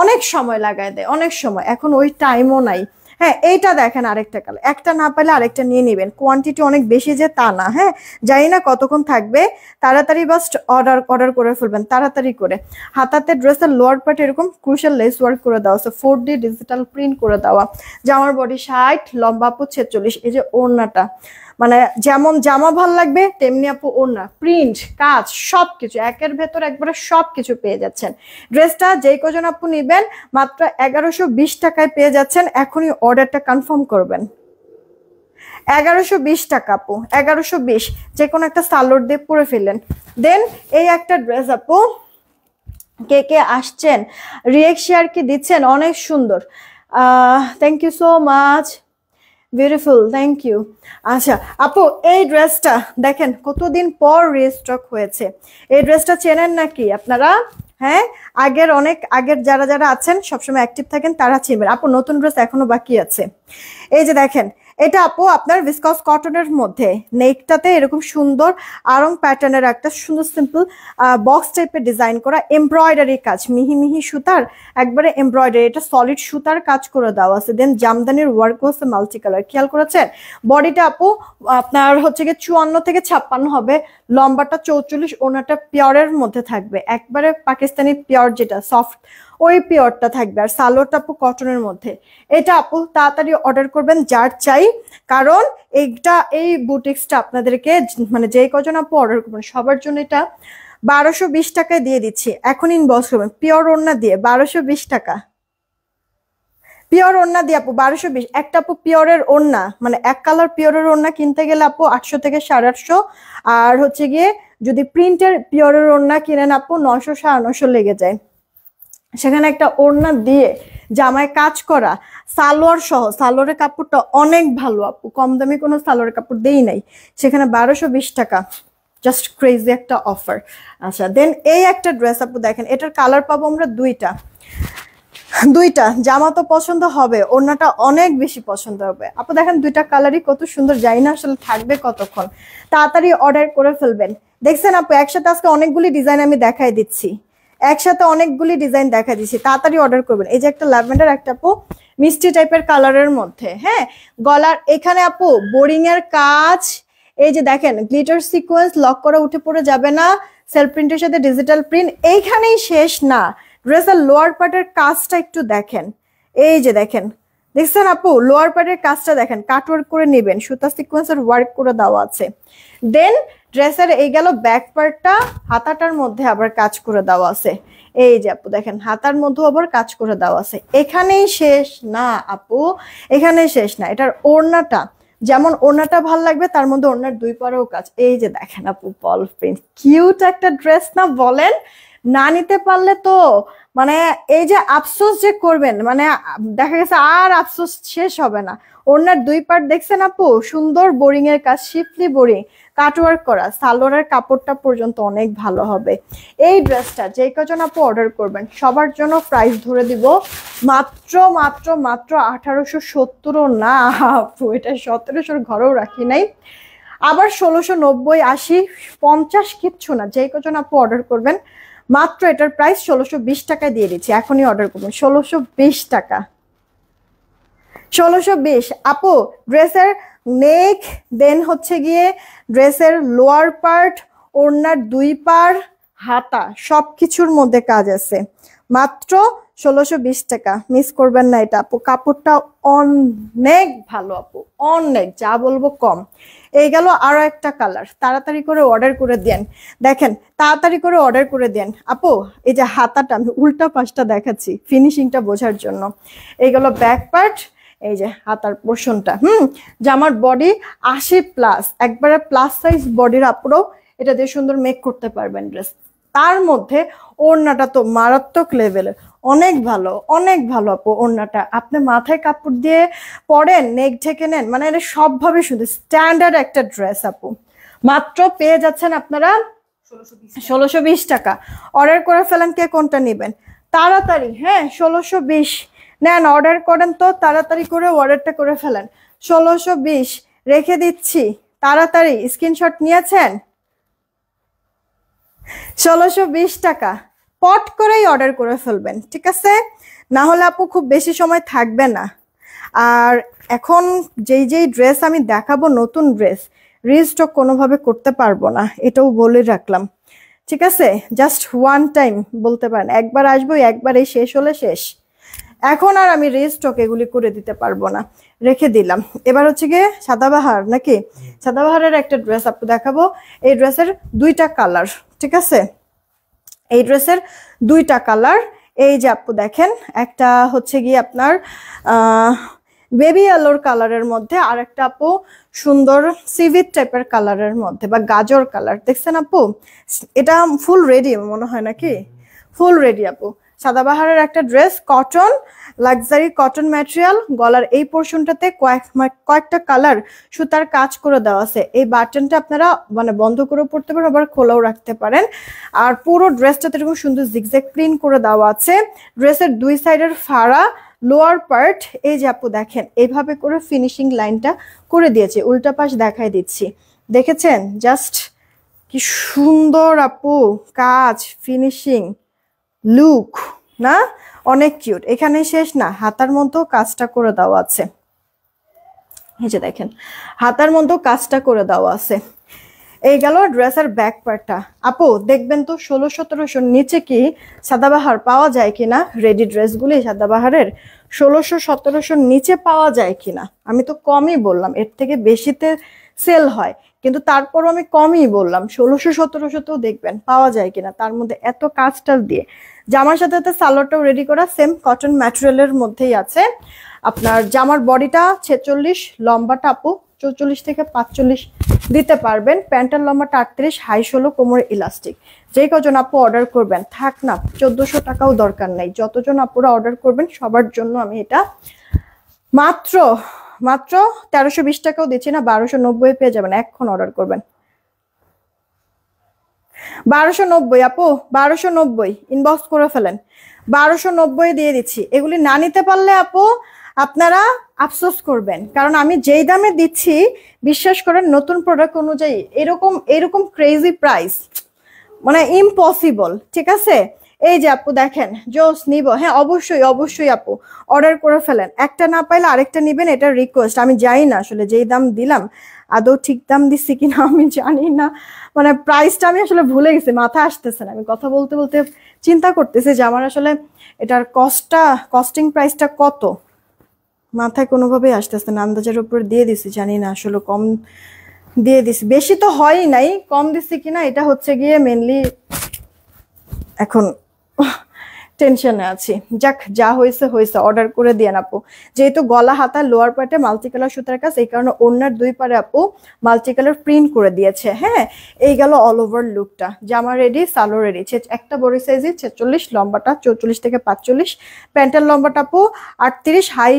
অনেক সময় লাগায় দেয়, অনেক সময়, এখন ওই টাইমও নাই। হ্যাঁ, এইটা দেখেন আরেকটা কালার, একটা না পাইলে আরেকটা নিয়ে নেবেন, কোয়ান্টিটি অনেক বেশি যে তা না। হ্যাঁ, জানি না কতক্ষণ থাকবে, তাড়াতাড়ি বাস অর্ডার করে ফেলবেন তাড়াতাড়ি করে। হাতাতে ড্রেসের লোয়ার পার্ট এরকম ক্রুশাল লেস ওয়ার্ক করে দেওয়া আছে, 4D ডিজিটাল প্রিন্ট করে দেওয়া, জামার বডি 60, লম্বা আপু 46। এই যে ওড়নাটা, মানে যেমন জামা ভাল লাগবে তেমনি আপু ওড়না, প্রিন্ট, কাজ সবকিছু একের ভেতর একবারে সবকিছু পেয়ে যাচ্ছেন। ড্রেসটা যেই কজন আপু নিবেন মাত্র 1120 টাকায় পেয়ে যাচ্ছেন। এখনই অর্ডারটা কনফার্ম করবেন। 1120 টাকা আপু, 1120, যে কোনো একটা সালোয়ার দিয়ে পরে ফেললেন। দেন এই একটা ড্রেস আপু, কে কে আসছেন, রিয়েক্ট শেয়ার কি দিচ্ছেন, অনেক সুন্দর, thank you so much, beautiful, thank you. আচ্ছা আপু, এই ড্রেসটা দেখেন কতদিন পর রিস্টক হয়েছে। এই ড্রেসটা চেনেন নাকি আপনারা? হ্যাঁ, আগের যারা যারা আছেন সবসময় অ্যাক্টিভ থাকেন তারা চিনবেন। আপু নতুন ড্রেস এখনো বাকি আছে। এই যে দেখেন, এটা আপু আপনার ভিসকস কটনের মধ্যে, নেকটাতে এরকম সুন্দর আরং প্যাটার্নের একটা সুন্দর সিম্পল বক্স টাইপের ডিজাইন করা, এমব্রয়ডারি কাজ, মিহি মিহি সুতার একবারে এমব্রয়ডারি, এটা সলিড সুতার কাজ করে দেওয়া আছে। দেন জামদানির ওয়ার্ক হচ্ছে মাল্টি কালার, খেয়াল করেছেন। বডিটা আপু আপনার হচ্ছে গিয়ে 54 থেকে 56 হবে, লম্বাটা 44, ওনাটা পিওরের মধ্যে থাকবে, একবারে পাকিস্তানি পিওর যেটা সফট ওই পিওরটা থাকবে, আর সালোয়ারটা আপু কটনের মধ্যে। এটা আপু তাড়াতাড়ি অর্ডার করবেন যার চাই, কারণ এই বুটিক্সটা আপনাদেরকে মানে যেই কজন আপু অর্ডার করবেন সবার জন্য এটা 1220 টাকায় দিয়ে দিচ্ছি। এখন ইনবক্স করবেন পিওর ওড়না দিয়ে 1220 টাকা, পিওর ওড়না দিয়ে আপু 1220। একটা আপু পিওরের ওড়না মানে এক কালার পিওরের ওড়না কিনতে গেলে আপু 800 থেকে 850, আর হচ্ছে গিয়ে যদি প্রিন্টের পিওরের ওড়না কিনেন আপু 900 950 লেগে যায়। সেখানে একটা ওড়না দিয়ে জামায় কাজ করা সালোয়ার সহ, সালোয়ারের কাপড়টা অনেক ভালো আপু, কম দামি কোনো সালোয়ারের কাপড় দেই নাই, সেখানে 1220 টাকা, জাস্ট ক্রেজি একটা অফার। আচ্ছা দেন এই একটা ড্রেস আপু দেখেন, এটার কালার পাবো আমরা দুইটা, জামা তো পছন্দ হবে, ওড়নাটা অনেক বেশি পছন্দ হবে আপু। দেখেন দুইটা কালারই কত সুন্দর, যাই না আসলে থাকবে কতক্ষণ, তাড়াতাড়ি অর্ডার করে ফেলবেন। দেখছেন আপু একসাথে আজকে অনেকগুলি ডিজাইন আমি দেখাই দিচ্ছি, একসাথে অনেকগুলি ডিজাইন দেখা দিচ্ছি, তাড়াতাড়ি অর্ডার করবেন। এই যে একটা ল্যাভেন্ডার, একটা আপু মিষ্টি টাইপের কালারের মধ্যে, হ্যাঁ গলার এখানে আপু বোরিং এর কাজ, এই যে দেখেন গ্লিটার সিকোয়েন্স, লক করে উঠে পড়ে যাবে না, সেলফ প্রিন্টের সাথে ডিজিটাল প্রিন্ট, এইখানেই শেষ না, ড্রেসের লোয়ার পার্টের কাজটা একটু দেখেন, এই যে দেখেন, দেখছেন আপু লোয়ার পার্টের কাজটা দেখেন, কাটওয়ার্ক করে নেবেন, সুতা সিকোয়েন্সের ওয়ার্ক করে দেওয়া আছে। দেন ড্রেসের এই গেল ব্যাক পার্টটা, হাতাটার মধ্যে আবার কাজ করে দেওয়া আছে, এই যে আপু দেখেন হাতার মধ্যেও আবার কাজ করে দেওয়া আছে। এখানেই শেষ না আপু, এখানেই শেষ না, এটার ওড়নাটা যেমন ওড়নাটা ভাল লাগবে তার মধ্যে ওড়নার দুই পারেও কাজ, এই যে দেখেন আপু বল প্রিন্ট, কিউট একটা ড্রেস না বলেন? না নিতে পারলে তো মানে এই যে আফসোস যে করবেন, মানে দেখা গেছে আর আফসোস শেষ হবে না। ওড়নার দুই পার্ট দেখছেন আপু, সুন্দর বোরিং এর কাজ, শিফলি বোরিং, কাটওয়ার্ক করা, সালোয়ারের কাপড়টা পর্যন্ত অনেক ভালো হবে। এই ড্রেসটা যে কজন আপু অর্ডার করবেন সবার জন্য প্রাইস ধরে দিব মাত্র 1870, না আপু এটা 1700 ঘরেও রাখি নাই, আবার 1690, 80, 50 কিচ্ছু না, যে কজন আপু অর্ডার করবেন মাত্র এটার প্রাইস 1620 টাকায় দিয়ে দিচ্ছি। এখনই অর্ডার করবেন 1620 টাকা। 1620 আপু। ড্রেসের নেক, দেন হচ্ছে গিয়ে ড্রেসের লোয়ার পার্ট, ওড়নার 2 পার, হাতা সব কিছুর মধ্যে কাজ আছে। মাত্র 1620 টাকা, মিস করবেন না এটা আপু। কাপড়টা অনেক ভালো আপু, অনেক, যা বলবো কম। এই গেল আরো একটা কালার, তাড়াতাড়ি করে অর্ডার করে দেন। দেখেন তাড়াতাড়ি করে অর্ডার করে দেন আপু। এই যে হাতাটা আমি উল্টা পাশটা দেখাচ্ছি ফিনিশিংটা বোঝার জন্য। এই গেল ব্যাক পার্ট, এই যে হাতার পোর্শনটা। জামার বডি 80+, একবারে প্লাস সাইজ বডির আপুরাও এটা দিয়ে সুন্দর মেক করতে পারবেন ড্রেস। তার মধ্যে ওড়নাটা তো মারাত্মক লেভেলের, অনেক ভালো, অনেক ভালো আপু। ওড়নাটা আপনি মাথায় কাপড় দিয়ে পরেন, নেক ঢেকে নেন, মানে এটা সবভাবে সুন্দর, স্ট্যান্ডার্ড একটা ড্রেস আপু। মাত্র পেয়ে যাচ্ছেন আপনারা 1620 টাকা। অর্ডার করে ফেলেন, কে কোনটা নেবেন তাড়াতাড়ি। হ্যাঁ 1620 নেন, অর্ডার করেন তো তাড়াতাড়ি করে অর্ডারটা করে ফেলেন। 1620 রেখে দিচ্ছি, তাড়াতাড়ি স্ক্রিনশট নিয়েছেন। 1620 টাকা, পট করেই অর্ডার করে ফেলবেন, ঠিক আছে? না হলে আপু খুব বেশি সময় থাকবে না। আর এখন যেই যেই ড্রেস আমি দেখাবো নতুন ড্রেস, রিস্টক কোনোভাবে করতে পারবো না, এটাও বলে রাখলাম, ঠিক আছে? জাস্ট ওয়ান টাইম বলতে পারেন, একবার আসবো, একবারেই শেষ হলে শেষ। এখন আর আমি রিস্টক এগুলি করে দিতে পারবো না, রেখে দিলাম। এবার হচ্ছে গিয়ে সাদাবাহার, নাকি সাদাবাহারের একটা ড্রেস আপু দেখাবো। এই ড্রেসের 2টা কালার, ঠিক আছে? এই ড্রেসের 2টা কালার। এই যে আপু দেখেন, একটা হচ্ছে গিয়ে আপনার বেবি আলোর কালারের মধ্যে, আর একটা আপু সুন্দর সিভিট টাইপের কালারের মধ্যে বা গাজর কালার, দেখছেন আপু? এটা ফুল রেডি মনে হয়, নাকি ফুল রেডি আপু। সাদাবাহারের একটা dress, cotton, luxury cotton material. গলার এই পোর্শনটাতে কয়েকটা কালার সুতার কাজ করে দেওয়া আছে। এই বাটনটা আপনারা মানে বন্ধ করে পড়তে পারেন, আবার খোলাও রাখতে পারেন। আর পুরো ড্রেসটাতে এরকম সুন্দর জিগজ্যাগ প্রিন্ট করে দেওয়া আছে। ড্রেসের 2 সাইডের ফাড়া, লোয়ার পার্ট, এই যে আপু দেখেন এইভাবে করে ফিনিশিং লাইনটা করে দিয়েছে। উল্টা পাশ দেখাই দিচ্ছি, দেখেছেন? জাস্ট কি সুন্দর আপু কাজ, ফিনিশিং, লুক না, অনেক কিউট। এখানে শেষ না, হাতার মধ্যেও কাজটা করে দেওয়া আছে। এই যে দেখেন হাতার মধ্যেও কাজটা করে দেওয়া আছে। এই গেল ড্রেসের ব্যাক পার্টটা। আপু দেখবেন তো 1600-1700 নিচে কি সাদাবাহার পাওয়া যায় কিনা, রেডি ড্রেসগুলি সাদাবাহারের 1600-1700 নিচে পাওয়া যায় কিনা। আমি তো কমই বললাম, এর থেকে বেশিতে সেল হয়, কিন্তু তারপরও আমি কমই বললাম। 1600-1700 দেখবেন পাওয়া যায় কিনা, তার মধ্যে এত কাজটাল দিয়ে। জামার সাথে সাথে সালোয়ারটাও রেডি করা সেম কটন ম্যাটেরিয়ালের মধ্যেই আছে। আপনার জামার বডিটা 46, লম্বাটা আপু 44 থেকে 45 দিতে পারবেন। প্যান্টের লম্বাটা 38, হাই 16, কোমরে ইলাস্টিক। যে কজন আপু অর্ডার করবেন, থাক না 1400 টাকাও দরকার নেই, যতজন আপুরা অর্ডার করবেন সবার জন্য আমি এটা মাত্র 1320 টাকাও দিচ্ছি না, 1290 পেয়ে যাবেন। এখন অর্ডার করবেন 1290 আপু, 1290 ইনবক্স করে ফেলেন, 1290 দিয়ে দিচ্ছি। এগুলি না নিতে পারলে আপু আপনারা আফসোস করবেন, কারণ আমি যেই দামে দিচ্ছি বিশ্বাস করেন নতুন প্রোডাক্ট অনুযায়ী এরকম ক্রেজি প্রাইস মানে ইম্পসিবল, ঠিক আছে? এই যে আপু দেখেন, জোস নিব, হ্যাঁ অবশ্যই আপু অর্ডার করে ফেলেন। একটা না পাইলে আরেকটা নিবেন, এটা রিকোয়েস্ট। আমি জানি না আসলে যেই দাম দিলাম আদৌ ঠিক দাম দিচ্ছি কিনা আমি জানি না, মানে প্রাইসটা আমি আসলে ভুলে গেছি, মাথা আসতেছে না। আমি কথা বলতে বলতে চিন্তা করতেছি যে আমার আসলে এটার কস্টিং প্রাইসটা কত, মাথায় কোনোভাবেই আসতেছে না। আন্দাজের উপর দিয়ে দিছি, জানি না আসলে কম দিয়ে দিছি, বেশি তো হয়ই নাই, কম দিছি কিনা এটা হচ্ছে গিয়ে মেনলি এখন টেনশনে আছি। যাক, যা হয়েছে অর্ডার করে দিয়ে আপু। যেহেতু গলা হাতা লোয়ার পার্টে মাল্টি কালার সুতার কাজ, এই কারণে ওড়নার 2 পারে আপু মাল্টি কালার প্রিন্ট করে দিয়েছে। হ্যাঁ, এই গেল অল ওভার লুকটা। জামা রেডি, সালোয়ার রেডি। একটা বড় সাইজে 46, লম্বাটা 44 থেকে 45, প্যান্টের লম্বাটা আপু 38, হাই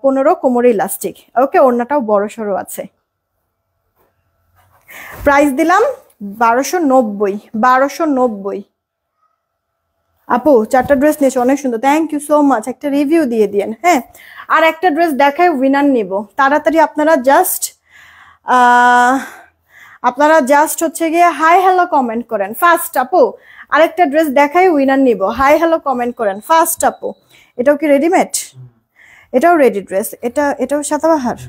15, কোমরে ইলাস্টিক। ওকে, ওড়নাটাও বড় সড়ো আছে। প্রাইস দিলাম 1290। আপু 4টা ড্রেস নিয়েছে, অনেক সুন্দর, থ্যাংক ইউ সো মাচ। একটা রিভিউ দিয়ে দিয়েন। হ্যাঁ, আর একটা ড্রেস দেখায় উইনার নিব, তাড়াতাড়ি আপনারা জাস্ট আপনারা জাস্ট হচ্ছে গিয়ে হাই হ্যালো কমেন্ট করেন ফার্স্ট আপু। আরেকটা ড্রেস দেখাই, উইনার নিব। হাই হ্যালো কমেন্ট করেন ফার্স্ট আপু। এটাও কি রেডিমেড? এটাও রেডি ড্রেস। এটাও সাদাবাহার,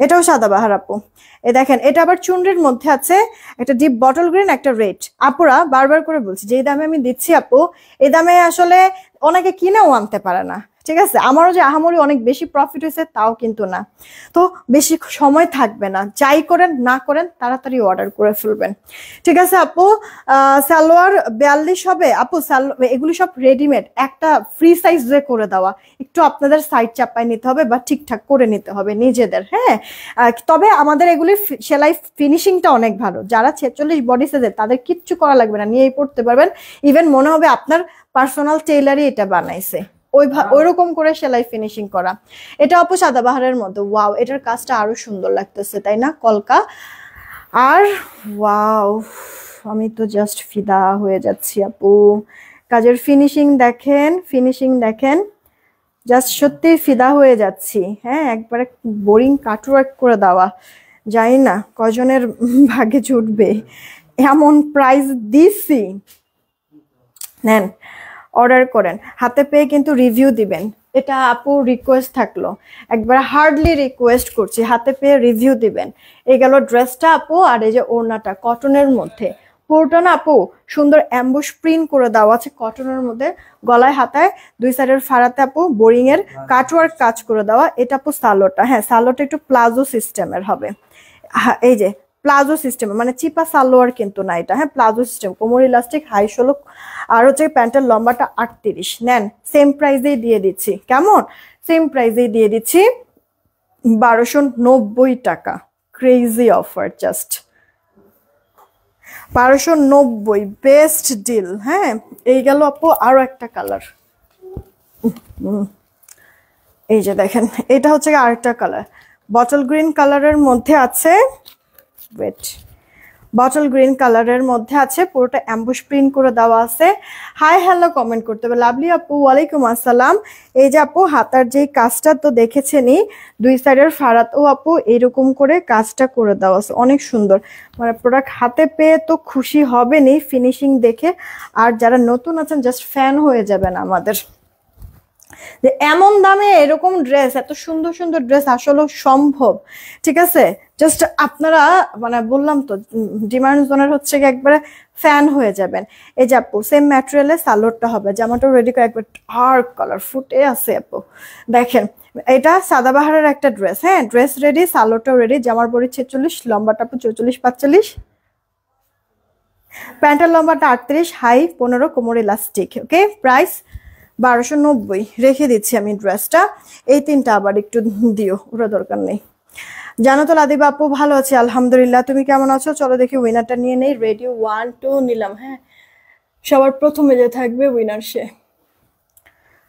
এটাও সাদাবাহার আপু। এ দেখেন, এটা আবার চুনরির মধ্যে আছে, একটা ডিপ বটল গ্রিন, একটা রেড। আপুরা বারবার করে বলছি, যে দামে আমি দিচ্ছি আপু, এই দামে আসলে অনেকে কিনেও আনতে পারে না। ঠিক আছে, আমারও যে আহামরি অনেক বেশি প্রফিট হয়েছে তাও কিন্তু না। তো বেশি সময় থাকবে না, যাই করেন না করেন তাড়াতাড়ি অর্ডার করে ফেলবেন। ঠিক আছে আপু, সালোয়ার 42 হবে আপু। এগুলি সব রেডিমেড, একটা ফ্রি সাইজ করে দেওয়া, একটু আপনাদের সাইড চাপায় নিতে হবে বা ঠিকঠাক করে নিতে হবে নিজেদের। হ্যাঁ, তবে আমাদের এগুলি সেলাই ফিনিশিংটা অনেক ভালো। যারা 46 বডি সাইজের তাদের কিচ্ছু করা লাগবে না, নিয়েই পড়তে পারবেন। ইভেন মনে হবে আপনার পার্সোনাল টেইলারই এটা বানাইছে, ওইরকম করে সেলাই ফিনিশিং করা। এটা আপু সাদাবাহারের মতো। ওয়াও, এটার কাজটা আরো সুন্দর লাগতেছে তাই না, কলকা। আর ওয়াও, আমি তো জাস্ট ফিদা হয়ে যাচ্ছি আপু। কাজের ফিনিশিং দেখেন, ফিনিশিং দেখেন, জাস্ট সত্যি ফিদা হয়ে যাচ্ছি। হ্যাঁ, একবারে বোরিং কাটওয়ার্ক করে দেওয়া, জানি না কজনের ভাগে জুটবে, এমন প্রাইস দিছি। নেন, অর্ডার করেন, হাতে পেয়ে কিন্তু রিভিউ দিবেন। এটা আপু রিকোয়েস্ট থাকলো, একবার হার্ডলি রিকোয়েস্ট করছি, হাতে পেয়ে রিভিউ দিবেন। এই গেল ড্রেসটা আপু। আর এই যে ওড়নাটা কটনের মধ্যে, পুরোটা না আপু সুন্দর অ্যাম্বুশ প্রিন্ট করে দেওয়া আছে কটনের মধ্যে, গলায় হাতায় দুই সাইডের ফাড়াতে আপু বোরিং এর কাটওয়ার্ক কাজ করে দেওয়া। এটা আপু সালোয়ারটা, হ্যাঁ সালোয়ারটা একটু প্লাজো সিস্টেমের হবে। এই যে প্লাজো সিস্টেম, মানে চিপা সালোয়ার কিন্তু না এটা। হ্যাঁ, প্লাজো সিস্টেম, কোমর ইলাস্টিক, হাই ষোলো, আর হচ্ছে প্যান্টের লম্বাটা 38। নেন, সেম প্রাইসেই দিয়ে দিচ্ছি। কেমন? সেম প্রাইসেই দিয়ে দিচ্ছি, 1290 টাকা। Crazy offer, just 1290, best deal. হ্যাঁ, এই গেল আপু আরো একটা কালার। এই যে দেখেন, এটা হচ্ছে আরেকটা কালার, বটল গ্রিন কালারের মধ্যে আছে। ওয়েট, বটল গ্রিন কালারের মধ্যে আছে, পুরোটা অ্যাম্বুশ প্রিন্ট করে দেওয়া আছে। হাই হ্যালো কমেন্ট করতে হবে। লাভলি আপু, ওয়ালাইকুম আসসালাম। এই যে আপু হাতার যেই কাজটা তো দেখেছেনই, দুই সাইডের ফাড়াতেও আপু এইরকম করে কাজটা করে দেওয়া আছে, অনেক সুন্দর। মানে প্রোডাক্ট হাতে পেয়ে তো খুশি হবেনই ফিনিশিং দেখে, আর যারা নতুন আছেন জাস্ট ফ্যান হয়ে যাবেন আমাদের। যে এমন দামে এরকম ড্রেস, এত সুন্দর সুন্দর ড্রেস আসলে সম্ভব। ঠিক আছে, জাস্ট আপনারা মানে বললাম তো, ডিমান্ড জোনের হচ্ছে কি একবারে ফ্যান হয়ে যাবেন। এই যে আপু সেম ম্যাটেরিয়ালে সালোয়ারটা হবে, জামাটাও রেডি করে একবার ডার্ক কালার ফুটে আছে আপু। দেখেন, এটা সাদাবাহারের একটা ড্রেস। হ্যাঁ, ড্রেস রেডি, সালোয়ারটাও রেডি। জামার বড়ি 46, লম্বাটা আপু 44-45, প্যান্টের লম্বাটা 38, হাই 15, কোমর ইলাস্টিক। ওকে, প্রাইস 1290 রেখে দিচ্ছি আমি ড্রেসটা। এই তিনটা আবার একটু দিও, ওরা দরকার নেই। জানো তো লাদিবা আপু, ভালো আছি আলহামদুলিল্লাহ, তুমি কেমন আছো? চলো দেখি উইনারটা নিয়ে নেই। রেডি, 1 2 নিলাম। হ্যাঁ, সবার প্রথমে যে থাকবে উইনার সে।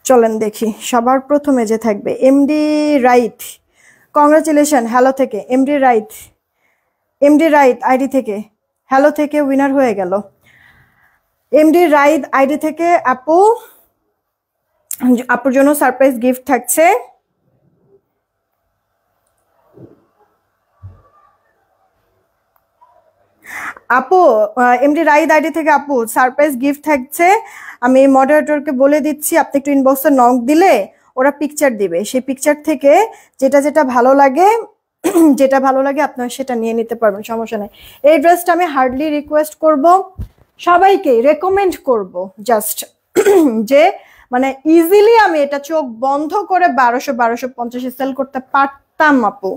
চলেন দেখি সবার প্রথমে যে থাকবে। MD right, congratulation. হ্যালো থেকে MD right, MD right ID থেকে, হ্যালো থেকে উইনার হয়ে গেল। এমডি রাইট আইডি থেকে আপু, আপুর জন্য সারপ্রাইজ গিফট থাকছে। আপু এমডি রাইড আইডি থেকে আপু সারপ্রাইজ গিফট থাকছে। আমি মডারেটরকে বলে দিচ্ছি, আপনি একটু ইনবক্সে নক দিলে ওরা পিকচার দিবে, সেই পিকচার থেকে যেটা যেটা ভালো লাগে যেটা ভালো লাগে আপনারা সেটা নিয়ে নিতে পারবেন, সমস্যা নেই। এই ড্রেসটা আমি হার্ডলি রিকোয়েস্ট করব, সবাইকে রেকমেন্ড করব জাস্ট, যে মানে ইজিলি আমি এটা চোখ বন্ধ করে 1250 সেল করতে পারতাম আপু।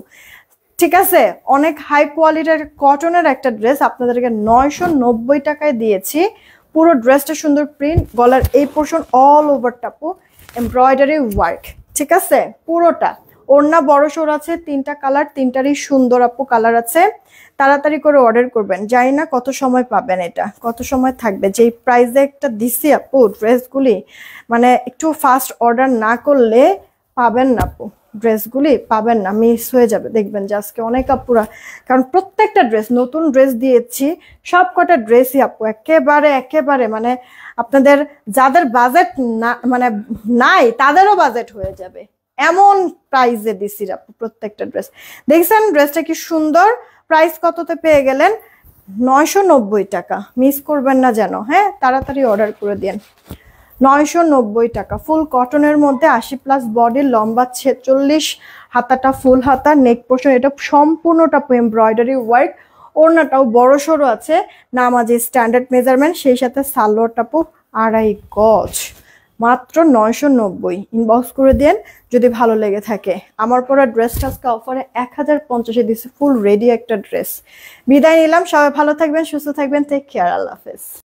ঠিক আছে, অনেক হাই কোয়ালিটির কটনের একটা ড্রেস আপনাদেরকে 990 টাকায় দিয়েছি। পুরো ড্রেসটা সুন্দর প্রিন্ট, গলার এই পোর্শন অল ওভারটা আপু এমব্রয়ডারি ওয়ার্ক। ঠিক আছে, পুরোটা ওড়না বড় সড় আছে, 3টা কালার, 3টারই সুন্দর আপু কালার আছে। তাড়াতাড়ি করে অর্ডার করবেন, জানি না কত সময় পাবেন, এটা কত সময় থাকবে। যেই প্রাইসে একটা দিছি আপু ড্রেসগুলি, মানে একটু ফাস্ট অর্ডার না করলে পাবেন না আপু, ড্রেসগুলি পাবেন না, মিস হয়ে যাবে। দেখবেন যে আজকে অনেক আপুরা, কারণ প্রত্যেকটা ড্রেস নতুন ড্রেস দিয়েছি, সব কটা ড্রেসই আপু একেবারে একেবারে মানে আপনাদের যাদের বাজেট না মানে নাই তাদেরও বাজেট হয়ে যাবে, এমন প্রাইসে দিছি আপু প্রত্যেকটা ড্রেস। দেখছেন ড্রেসটা কি সুন্দর, প্রাইস কততে পেয়ে গেলেন? 990 টাকা। মিস করবেন না যেন, হ্যাঁ তাড়াতাড়ি অর্ডার করে দিন। 990 টাকা, ফুল কটনের মধ্যে 80+ বডি, লম্বা 46, হাতাটা ফুল হাতা, নেক পোর্শন এটা সম্পূর্ণটা এমব্রয়ডারি ওয়ার্ক, ওড়নাটাও বড় সড়ো আছে, নামাজি স্ট্যান্ডার্ড মেজারমেন্ট, সেই সাথে সালোয়ারটা 2.5 গজ, মাত্র 990। ইনবক্স করে দেন যদি ভালো লেগে থাকে। আমার পরা ড্রেসটা আজকে অফারে 1050-এ দিচ্ছে, ফুল রেডি একটা ড্রেস। বিদায় নিলাম, সবাই ভালো থাকবেন, সুস্থ থাকবেন, টেক কেয়ার, আল্লাহ হাফেজ।